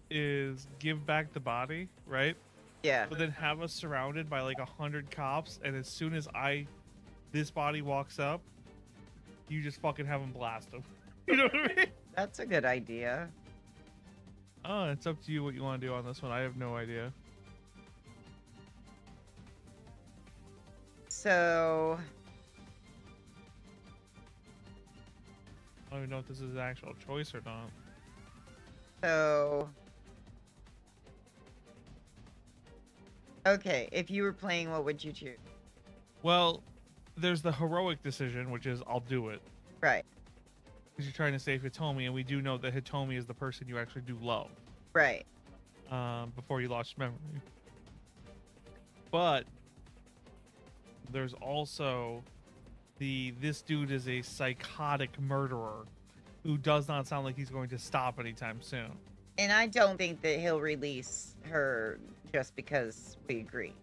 Is give back the body, right? Yeah. But then have us surrounded by like 100 cops, and as soon as this body walks up, you just fucking have him blast him. You know what I mean? That's a good idea. Oh, it's up to you what you want to do on this one. I have no idea. So, I don't even know if this is an actual choice or not. so. Okay, if you were playing, what would you choose? Well, there's the heroic decision, which is I'll do it. Right, Because you're trying to save Hitomi, and we do know that Hitomi is the person you actually do love. right. Before you lost memory. But there's also this dude is a psychotic murderer who does not sound like he's going to stop anytime soon. And I don't think that he'll release her just because we agree.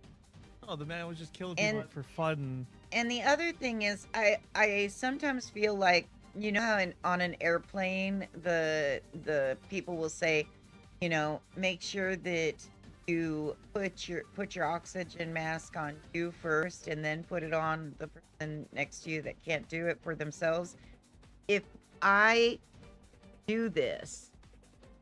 Oh, the man was just killing people And- for fun. And the other thing is, I sometimes feel like, you know how on an airplane the people will say, you know, make sure that you put your oxygen mask on you first and then put it on the person next to you that can't do it for themselves. If I do this,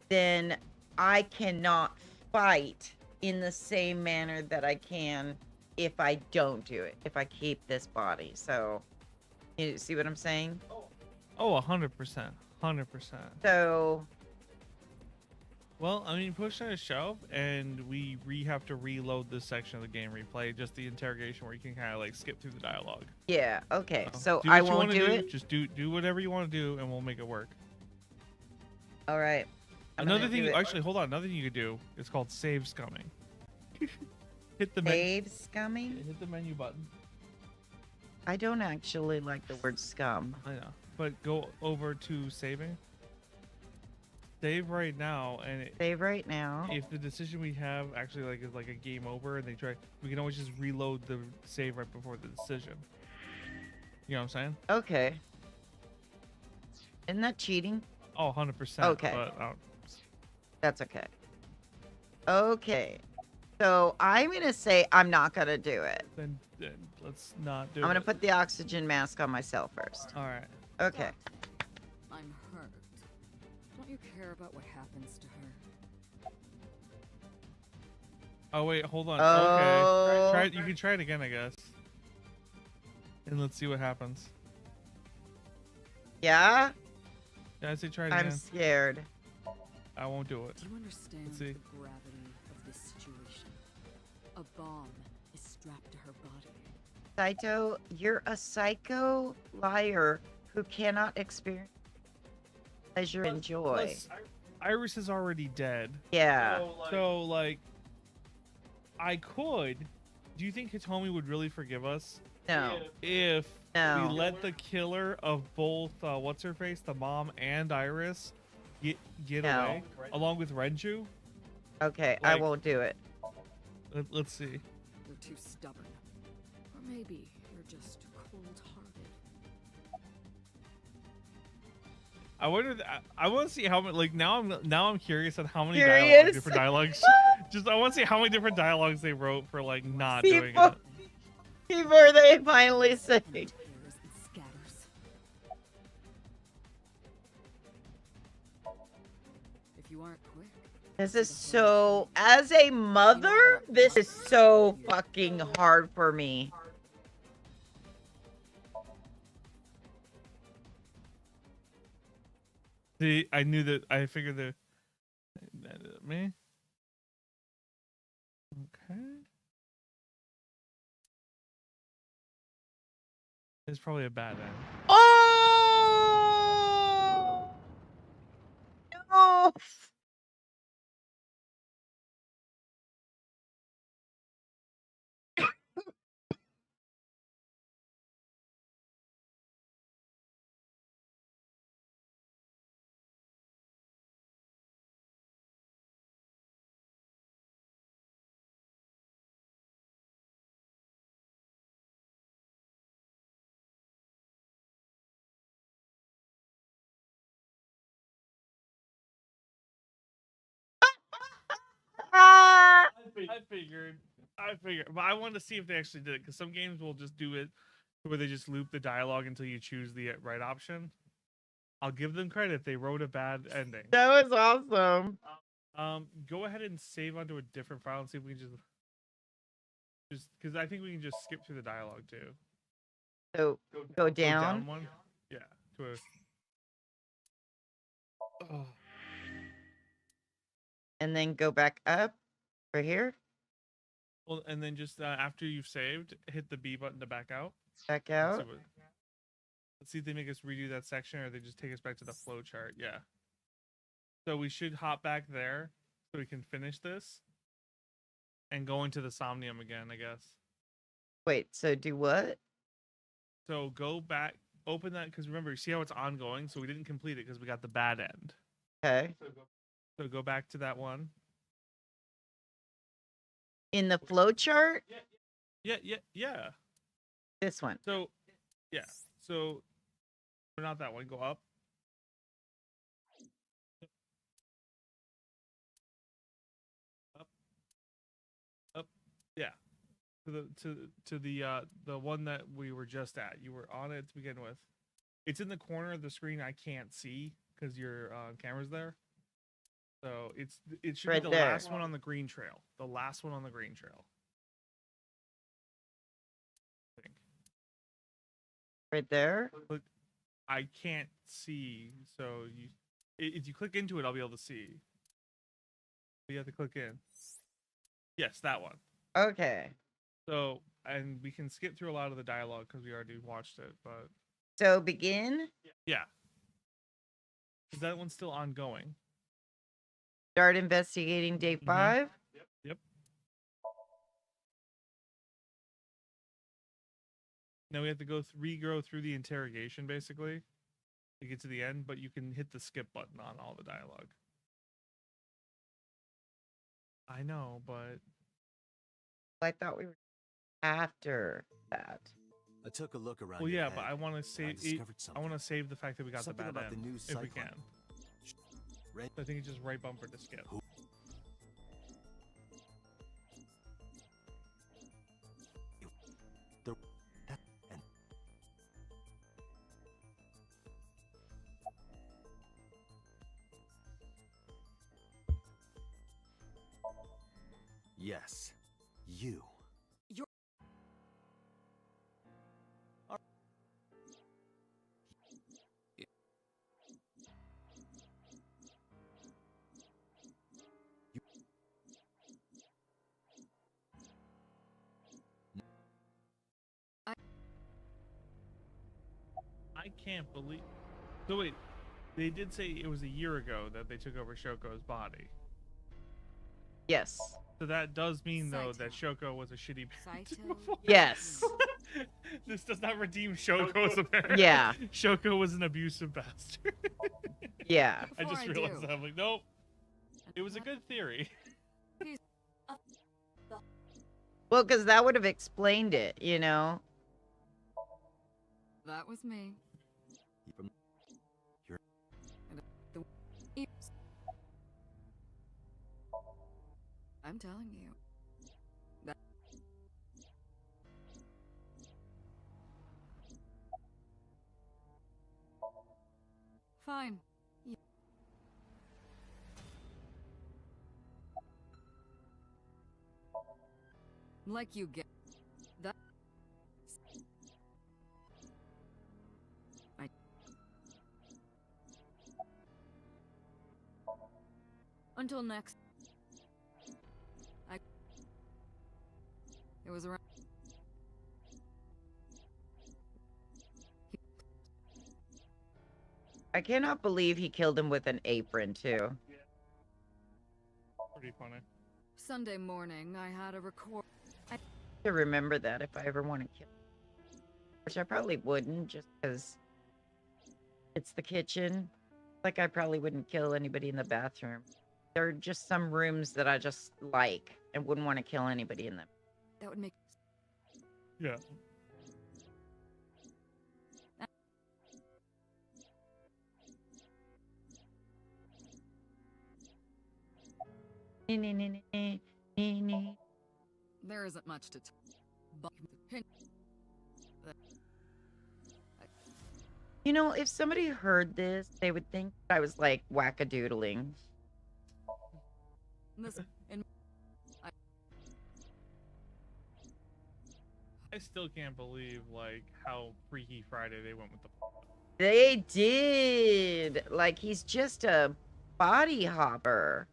then I cannot fight in the same manner that I can if I don't do it, if I keep this body. So, you see what I'm saying? Oh, 100%. 100%. So, Well, I mean, push on a shove, and we have to reload this section of the game, replay just the interrogation where you can kind of like skip through the dialogue. yeah, okay. So do I what you won't wanna do it. Just do whatever you want to do, and we'll make it work. All right. Another thing, actually, hold on. Another thing you could do is called save scumming. Hit the Save scumming? hit the menu button. I don't actually like the word scum. I know, but go over to saving. Save right now, and Save right now. if the decision we have actually like is like a game over, and they try, we can always just reload the save right before the decision. You know what I'm saying? Okay. Isn't that cheating? Oh, 100%. Okay. But, That's okay. Okay. So I'm going to say I'm not going to do it. then let's not do I'm going to it. put the oxygen mask on myself first. All right. Okay. I'm hurt. Don't you care about what happens to her? Oh wait, hold on. Oh. Okay. Try it. You can try it again, I guess. And let's see what happens. Yeah? Yeah, I say try it I'm again. scared. I won't do it. Do you understand Let's see. the gravity of this situation? A bomb is strapped to her body. Saito, you're a psycho liar who cannot experience pleasure and joy. Plus, Iris is already dead. Yeah. So like, I could. Do you think Hitomi would really forgive us No. if No. we let the killer of both what's her face, the mom and Iris, get No. away along with Renju? Okay, I Like- won't do it. Let's see. You're too stubborn. Or maybe you're just cold-hearted. I wonder. I want to see how many. Like now I'm curious on how many Curious? different dialogues. Just I want to see how many different dialogues they wrote for like not doing People, it. before they finally say, Tears and scatters. If you aren't quick, this is so, as a mother, this is so fucking hard for me. See, I knew that. I figured that. Me. Okay. It's probably a bad end. Oh! No! Ah! I figured, but I wanted to see if they actually did it because some games will just do it where they just loop the dialogue until you choose the right option. I'll give them credit; they wrote a bad ending. That was awesome. Go ahead and save onto a different file and see if we can just because I think we can just skip through the dialogue too. So, go down. One, yeah, to a. Oh. And then go back up. Right here. Well, and then just after you've saved, hit the B button to back out. Back Let's out. see, let's see if they make us redo that section or they just take us back to the flow chart. Yeah. So we should hop back there so we can finish this and go into the Somnium again, I guess. Wait, so do what? So go back, open that, because remember, see how it's ongoing? So we didn't complete it because we got the bad end. Okay. So go back to that one. In the flow chart? Yeah. This one. So, yeah. So, or not that one. Go up. Up. Yeah. To the one that we were just at. You were on it to begin with. It's in the corner of the screen I can't see because your camera's there. So it should Right be the there. last one on the green trail. The last one on the green trail. I think. Right there. But I can't see, so if you click into it, I'll be able to see. But you have to click in. Yes, that one. Okay. So, and we can skip through a lot of the dialogue because we already watched it, but So begin. yeah. Is that one still ongoing? Start investigating day 5. Yep. Now we have to re-go through the interrogation basically to get to the end, but you can hit the skip button on all the dialogue. I know, but I thought we were after that. I took a look around. well, your yeah, head. but I want to save. discovered I want something. to save the fact that we got Something the bad about the end new if we cyclone. can. Red. I think it's just right bumper to skip. The and yes, you. I can't believe. So wait, they did say it was a year ago that they took over Shoko's body. Yes. So that does mean though that Saito. Shoko was a shitty bitch Saito? before. Yes. This does not redeem Shoko's apparent. Yeah. Shoko was an abusive bastard. Yeah. I just Before I realized do. that. I'm like, nope. It was a good theory. Well, because that would have explained it, you know? That was me. From I'm telling you. That fine. Like you get that. Until next. It was around. I cannot believe he killed him with an apron, too. Pretty funny. Sunday morning, I had a record. To remember that if I ever want to kill him. Which I probably wouldn't, just because it's the kitchen. Like, I probably wouldn't kill anybody in the bathroom. There are just some rooms that I just like and wouldn't want to kill anybody in them. That would make. Yeah. There isn't much to. But You know, if somebody heard this, they would think I was like wackadoodling. this in I still can't believe like how Freaky Friday they went with the. They did. Like, he's just a body hopper.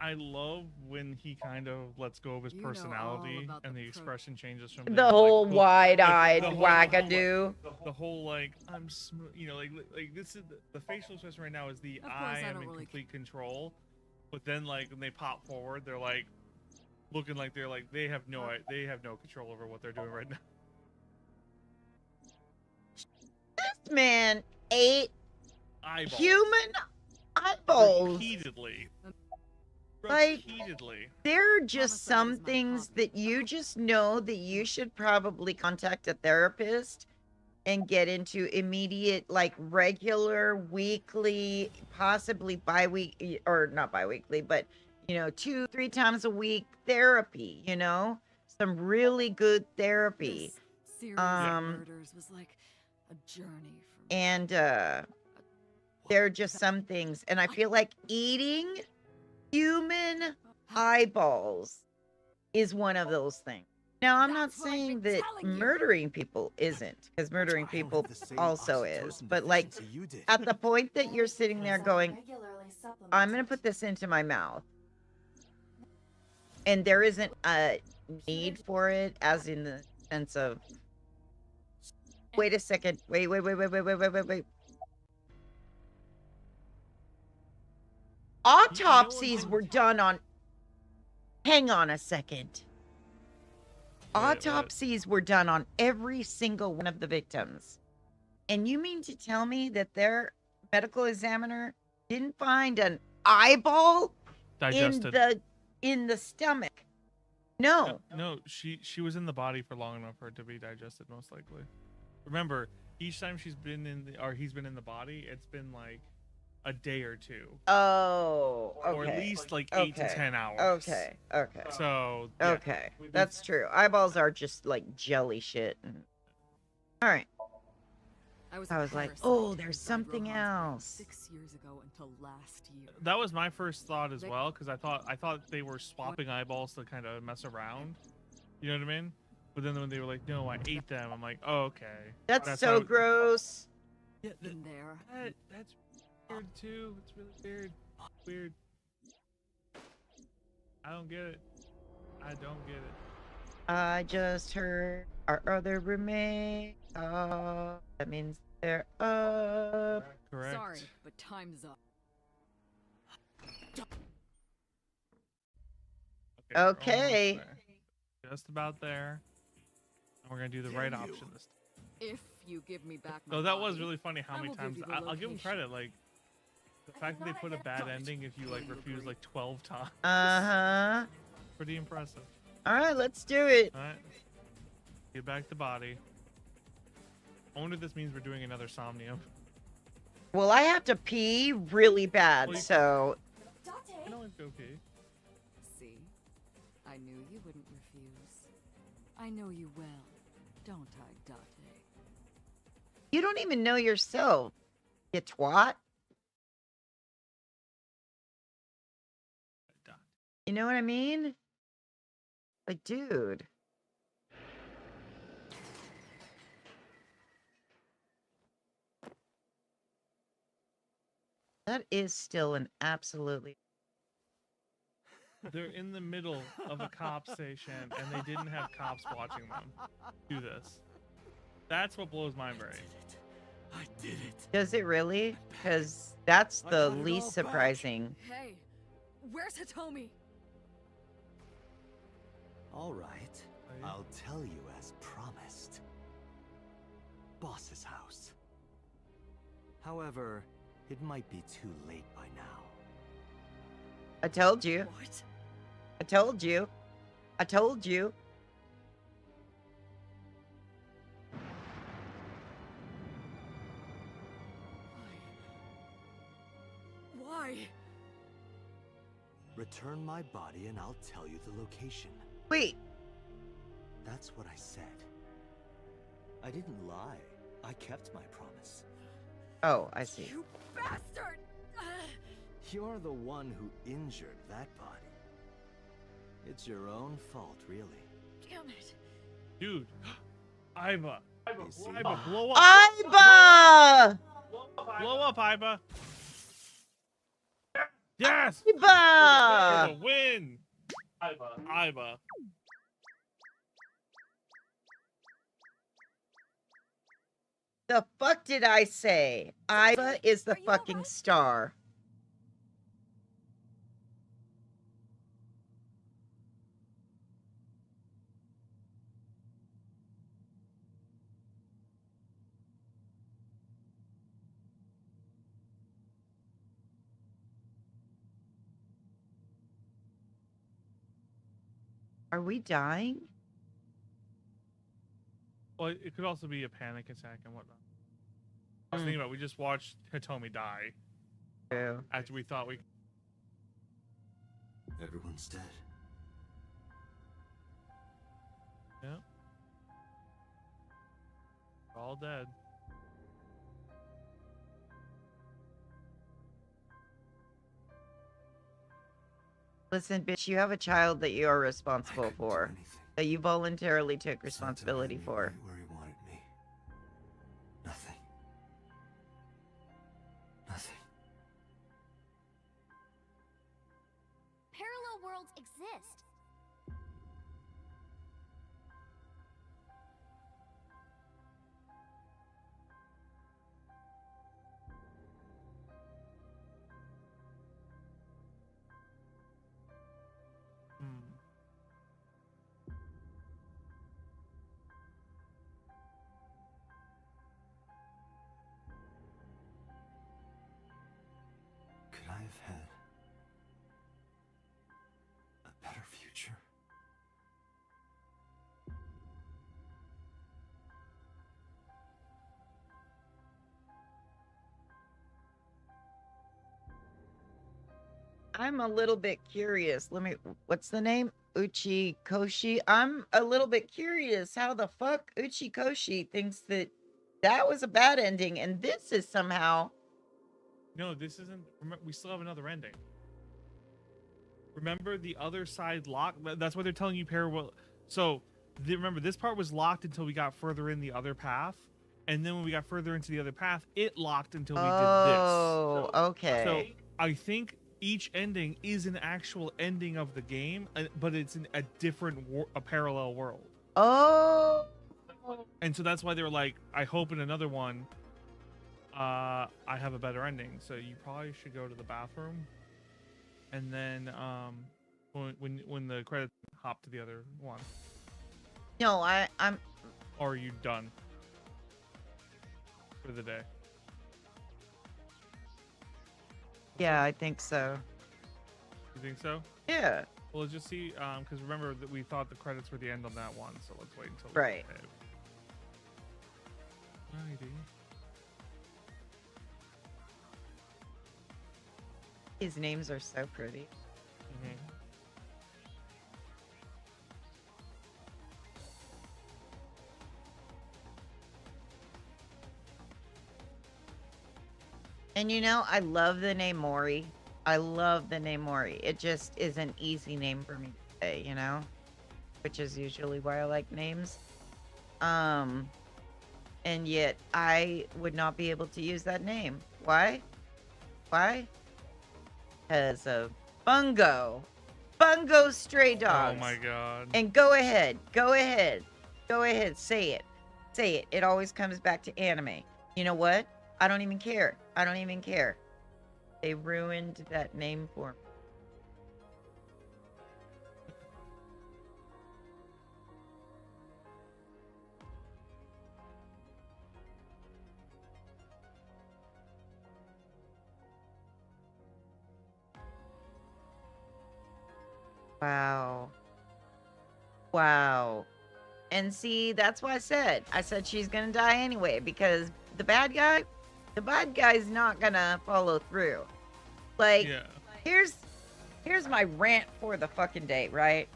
I love when he kind of lets go of his You know all personality about and the the expression changes from The him, whole like, wide-eyed the whole- wackadoo. the whole like I'm you know like this is the facial expression right now is the Of course, I I am don't in really complete control, but then like when they pop forward they're like looking like they have no control over what they're doing right now. This man ate Eyeballs. human eyeballs. Repeatedly. Like, repeatedly. there are just Homicide some is my things hobby. that you just know that you should probably contact a therapist and get into immediate, like regular, weekly, possibly bi-week or not bi-weekly, but 2-3 times a week therapy, some really good therapy. This series Um, of murders was like a journey for me. And there are just some things, and I feel like eating human eyeballs is one of those things. Now, I'm not That's what I've saying been that telling you. murdering people isn't, because murdering I don't people have the same also oxytocin is. But like deficiency you did. at the point that you're sitting there Because I going, regularly I'm supplement going to it. put this into my mouth, and there isn't a need for it, as in the sense of, wait a second, wait. Autopsies were done on. Hang on a second. Wait, what? Autopsies were done on every single one of the victims. And you mean to tell me that their medical examiner didn't find an eyeball Digested. in the stomach? No. No, she was in the body for long enough for it to be digested, most likely. Remember, each time he's been in the body, it's been like a day or two, Oh, okay. or at least like 8 to 10 hours. Okay. Okay. So yeah. Okay. That's true. Eyeballs are just like jelly shit. All right. I was like, oh, there's something else. 6 years ago until last year. That was my first thought as well, because I thought they were swapping eyeballs to kind of mess around. You know what I mean? But then when they were like, no, I ate them, I'm like, oh, okay. That's so gross. Yeah, In there. that's weird too. It's really weird. Weird. I don't get it. I don't get it. I just heard our other roommate. That means they're up. Correct. Sorry, but time's up. Okay. we're almost Okay. there. Just about there. And we're gonna do the right option this time. If you give me back my So that was body, really funny how I many will give times you the I'll give them location. credit, like the fact that they put a bad ending if you like refuse like 12 times. Uh-huh. Pretty impressive. All right, let's do it. All right. Get back the body. I wonder if this means we're doing another Somnium. Well, I have to pee really bad, Well, you- so You Date? know, it's okay. See? I knew you wouldn't refuse. I know you well, don't I, Date? you don't even know yourself, you twat. You know what I mean? Like, dude. That is still an absolutely. They're in the middle of a cop station and they didn't have cops watching them do this. That's what blows my brain. I did it. Does it really? Because that's I the got it all least back. surprising. Hey, where's Hitomi? All right. I'll tell you as promised. Boss's house. However, it might be too late by now. I told you. What? I told you. I told you. Why? Return my body and I'll tell you the location. Wait. That's what I said. I didn't lie. I kept my promise. Oh, I see. You bastard! You're the one who injured that body. It's your own fault, really. Damn it. Dude, Iba. You see? Iba, blow up. Iba! Blow up, Iba. Yes! Iba! For the win! Iba. The fuck did I say? Iba is the Are you fucking alright? star. Are we dying? Well, it could also be a panic attack and whatnot. I was thinking about, we just watched Hitomi die True. after we thought we. Everyone's dead. Yeah. We're all dead. Listen, bitch, you have a child that you are responsible I couldn't do for. anything. That you voluntarily took Sent him responsibility right for. where he wanted me. Nothing. Nothing. Parallel worlds exist. Could I have had a better future? I'm a little bit curious. What's the name? Uchikoshi. I'm a little bit curious how the fuck Uchikoshi thinks that was a bad ending and this is somehow. No, this isn't. We still have another ending. Remember, the other side locked. That's why they're telling you parallel. So, remember, this part was locked until we got further in the other path. And then when we got further into the other path, it locked until we did this. Oh, okay. So, I think each ending is an actual ending of the game, but it's in a different, a parallel world. Oh. And so that's why they were like, I hope in another one, I have a better ending. So you probably should go to the bathroom, and then when the credits hop to the other one. No, I'm. Or are you done for the day? Yeah, I think so. You think so? Yeah. Well, let's just see. Because remember that we thought the credits were the end on that one, so let's wait until. Right. Alrighty. His names are so pretty. And you know, I love the name Mori. I love the name Mori. It just is an easy name for me to say, you know? Which is usually why I like names. And yet I would not be able to use that name. Why? Why? Because of Bungo. Bungo Stray Dogs. Oh my god. And go ahead, say it. Say it. It always comes back to anime. You know what? I don't even care. They ruined that name for me. Wow. Wow. And see, that's why I said she's gonna die anyway, because the bad guy's not gonna follow through. Like, Yeah. here's my rant for the fucking day, right?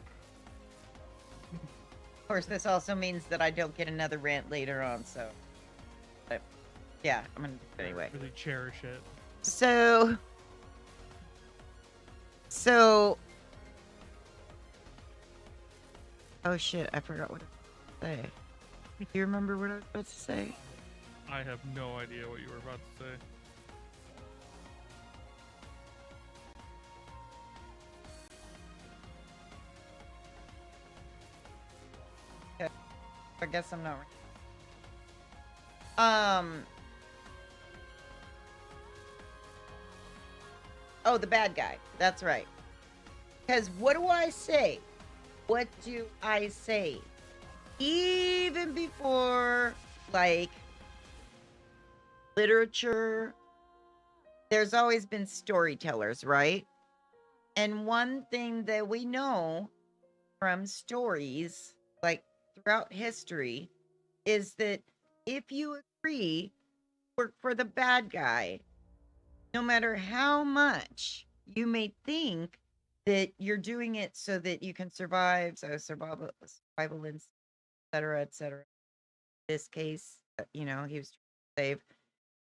Of course, this also means that I don't get another rant later on, so. But, yeah, I'm gonna do it anyway. Really cherish it. So. Oh shit, I forgot what I was about to say. Do you remember what I was about to say? I have no idea what you were about to say. Okay. I guess I'm not. Oh, the bad guy. That's right. Because what do I say? What do I say? Even before, like, literature, there's always been storytellers, right? And one thing that we know from stories, like throughout history, is that if you agree, work for the bad guy, no matter how much you may think that you're doing it so that you can survive, so survival, et cetera, et cetera. In this case, he was trying to save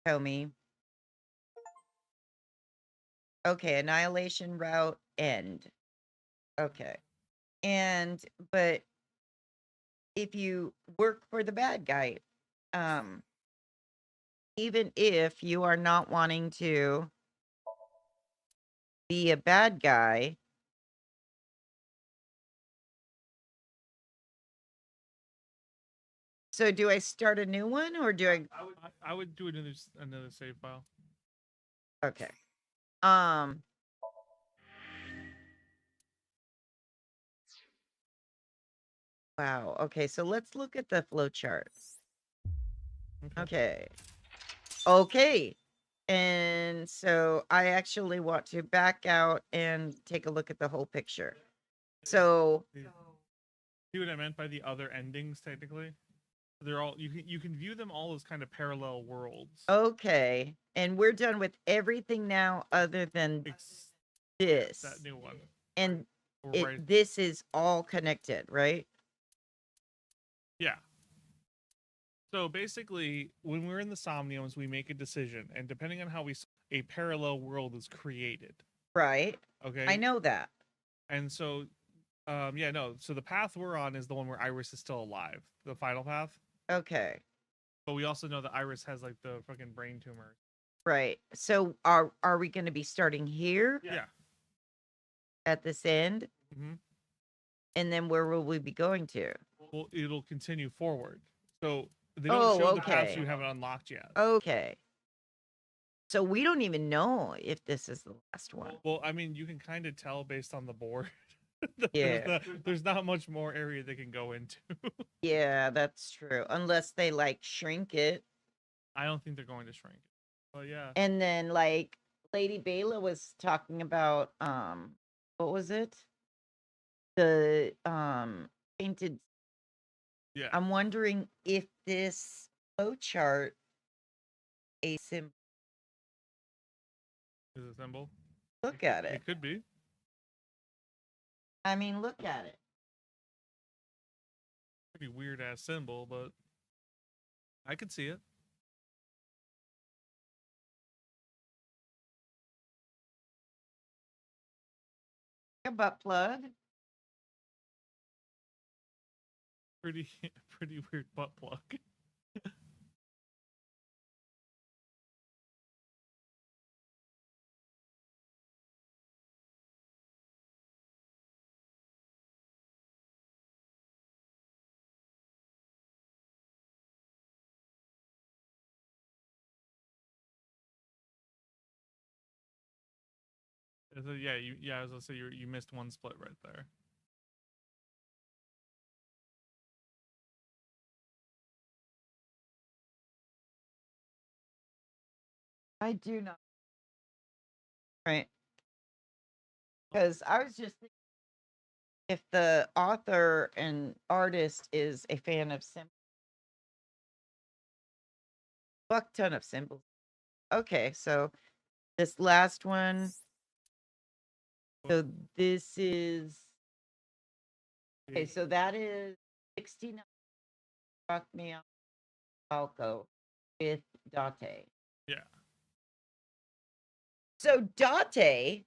Tommy. Okay, annihilation route end. Okay. But if you work for the bad guy, even if you are not wanting to be a bad guy, so do I start a new one or do I would do another save file. okay. Wow. Okay, so let's look at the flow charts. Okay. And so I actually want to back out and take a look at the whole picture. So see what I meant by the other endings technically? They're all you can view them all as kind of parallel worlds. okay, and we're done with everything now other than this. That new one. And this is all connected, right? Yeah. So basically, when we're in the Somniums, we make a decision, and depending on how a parallel world is created. Right. Okay. I know that. And so, so the path we're on is the one where Iris is still alive, the final path. Okay. But we also know that Iris has like the fucking brain tumor. Right. So are we going to be starting here? Yeah. At this end? Mm-hmm. And then where will we be going to? Well, it'll continue forward. So they don't show the paths you haven't unlocked yet. Okay. So we don't even know if this is the last one. Well, I mean, you can kind of tell based on the board. Yeah. There's not much more area they can go into. Yeah, that's true. Unless they like shrink it. I don't think they're going to shrink it. But yeah. And then like Lady Bayla was talking about what was it? The painted. Yeah. I'm wondering if this flow chart a symbol. Is a symbol? Look at it. It could be. I mean, look at it. Pretty weird ass symbol, but I could see it. A butt plug. Pretty weird butt plug. So I was gonna say you missed one split right there. I do not. Right. Because I was just thinking if the author and artist is a fan of symbols. Fuck ton of symbols. Okay, so this last one. So this is okay, so that is 69 Rock Me on Falco with Date. Yeah. So Date,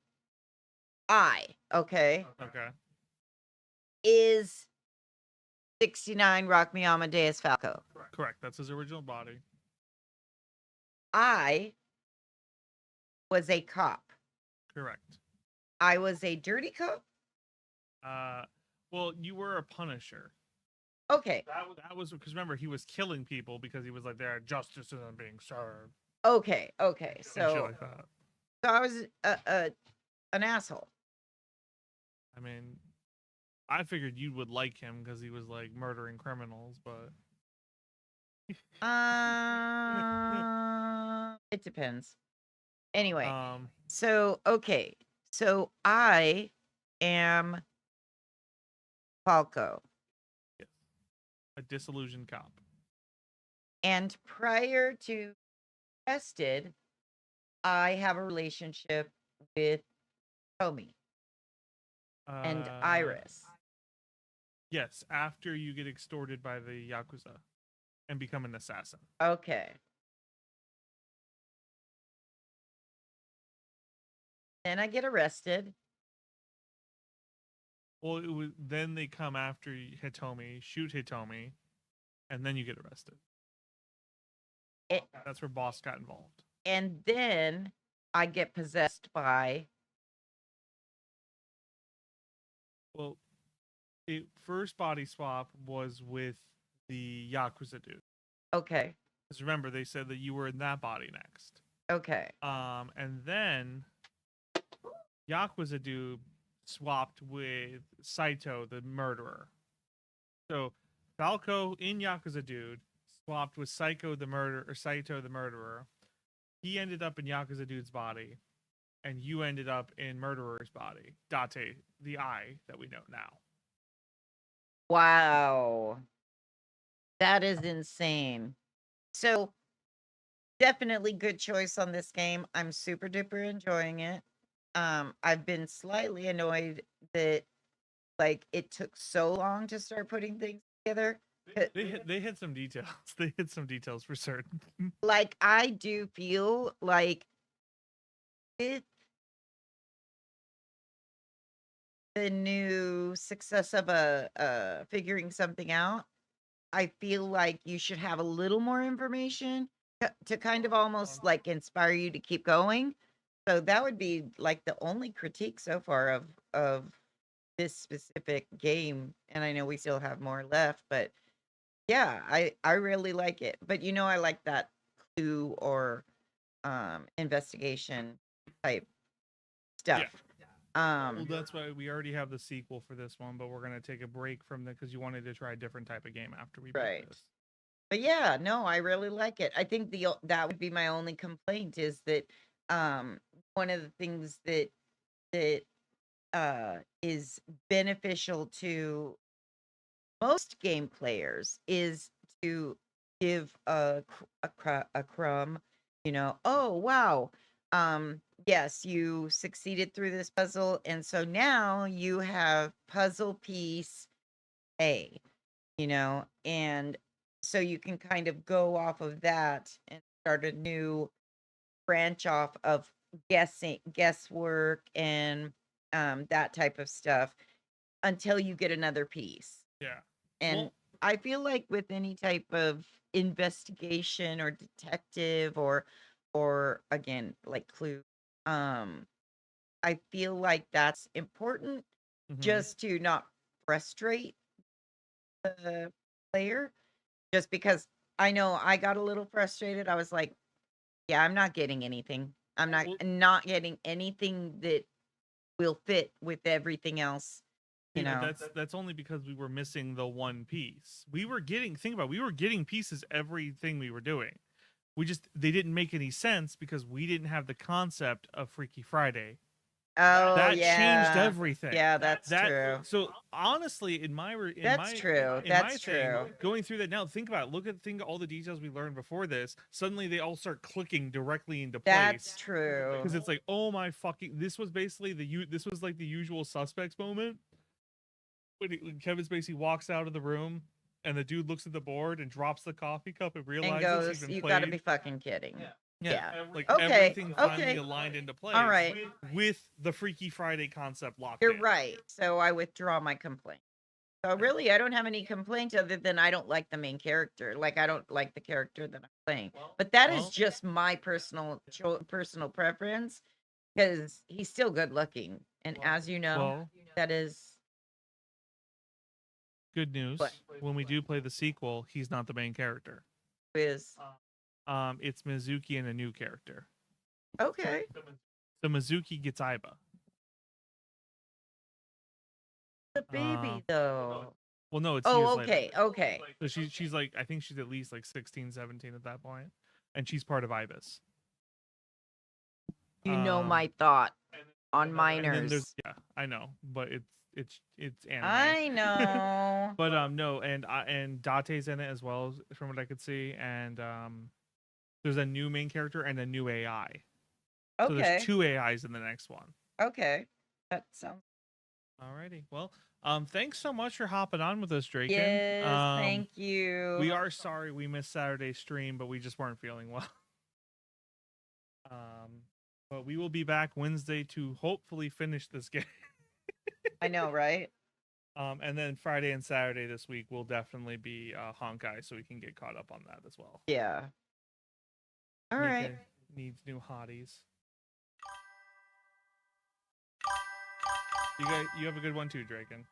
okay, is 69 Rock Me Amadeus Falco. Correct. That's his original body. I was a cop. Correct. I was a dirty cop. Well, you were a Punisher. Okay. That was because remember he was killing people because he was like their justice isn't being served. Okay. And shit So like that. I was an asshole. I mean, I figured you would like him because he was like murdering criminals, but it depends. Anyway, so okay, so I am Falco. Yes. A disillusioned cop. And prior to Tested, I have a relationship with Tommy and Iris. Yes, after you get extorted by the Yakuza and become an assassin. Okay. Then I get arrested. Well, then they come after Hitomi, shoot Hitomi, and then you get arrested. That's where Boss got involved. And then I get possessed by... Well, first body swap was with the Yakuza dude. Okay. Because remember, they said that you were in that body next. Okay. And then Yakuza dude swapped with Saito, the murderer. So Falco in Yakuza dude swapped with Saito the murderer. He ended up in Yakuza dude's body, and you ended up in murderer's body. Date, the eye that we know now. Wow. That is insane. So definitely good choice on this game. I'm super duper enjoying it. I've been slightly annoyed that like it took so long to start putting things together. They hit some details. They hit some details for certain. Like I do feel like with the new success of figuring something out, I feel like you should have a little more information to kind of almost like inspire you to keep going. So that would be like the only critique so far of this specific game. And I know we still have more left, but yeah, I really like it. But you know, I like that clue or investigation type stuff. Well, that's why we already have the sequel for this one, but we're gonna take a break from the because you wanted to try a different type of game after we beat this. But yeah, no, I really like it. I think that would be my only complaint is that one of the things that is beneficial to most game players is to give a crumb, you know, oh wow, yes, you succeeded through this puzzle, and so now you have puzzle piece A, you know, and so you can kind of go off of that and start a new branch off of guesswork and that type of stuff until you get another piece. Yeah. And I feel like with any type of investigation or detective or again like clue, I feel like that's important just to not frustrate the player. Just because I know I got a little frustrated. I was like, yeah, I'm not getting anything. I'm not getting anything that will fit with everything else. You know, that's only because we were missing the one piece. We were getting pieces everything we were doing. They didn't make any sense because we didn't have the concept of Freaky Friday. Oh, that yeah. changed everything. Yeah, that's true. So honestly, That's true. Going through that now, think about it. All the details we learned before this. Suddenly, they all start clicking directly into place. That's true. Because it's like, oh my fucking! This was basically this was like the Usual Suspects moment when Kevin Spacey walks out of the room and the dude looks at the board and drops the coffee cup and realizes and goes, he's been "You played. gotta be fucking kidding." Yeah. Like okay. everything finally aligned into place. All right. With the Freaky Friday concept locked You're in. right. So I withdraw my complaint. So really, I don't have any complaints other than I don't like the main character. Like I don't like the character that I'm playing. But that is just my personal preference because he's still good looking, and as you know, that is good news. When we do play the sequel, he's not the main character. It's Mizuki and a new character. Okay. So Mizuki gets Aiba. The baby though. Well, no, it's okay. later. Okay. So she's like, I think she's at least like 16, 17 at that point, and she's part of Ibis. You know my thought on minors. I know, but it's anime. I know. But no, and Date's in it as well, from what I could see, and there's a new main character and a new AI. So Okay. there's 2 AIs in the next one. Okay. That sounds. Alrighty. Well, thanks so much for hopping on with us, Draken. Yes. Thank you. We are sorry we missed Saturday's stream, but we just weren't feeling well. But we will be back Wednesday to hopefully finish this game. I know, right? And then Friday and Saturday this week will definitely be Honkai, so we can get caught up on that as well. Yeah. All right. Needs new hotties. You have a good one too, Draken.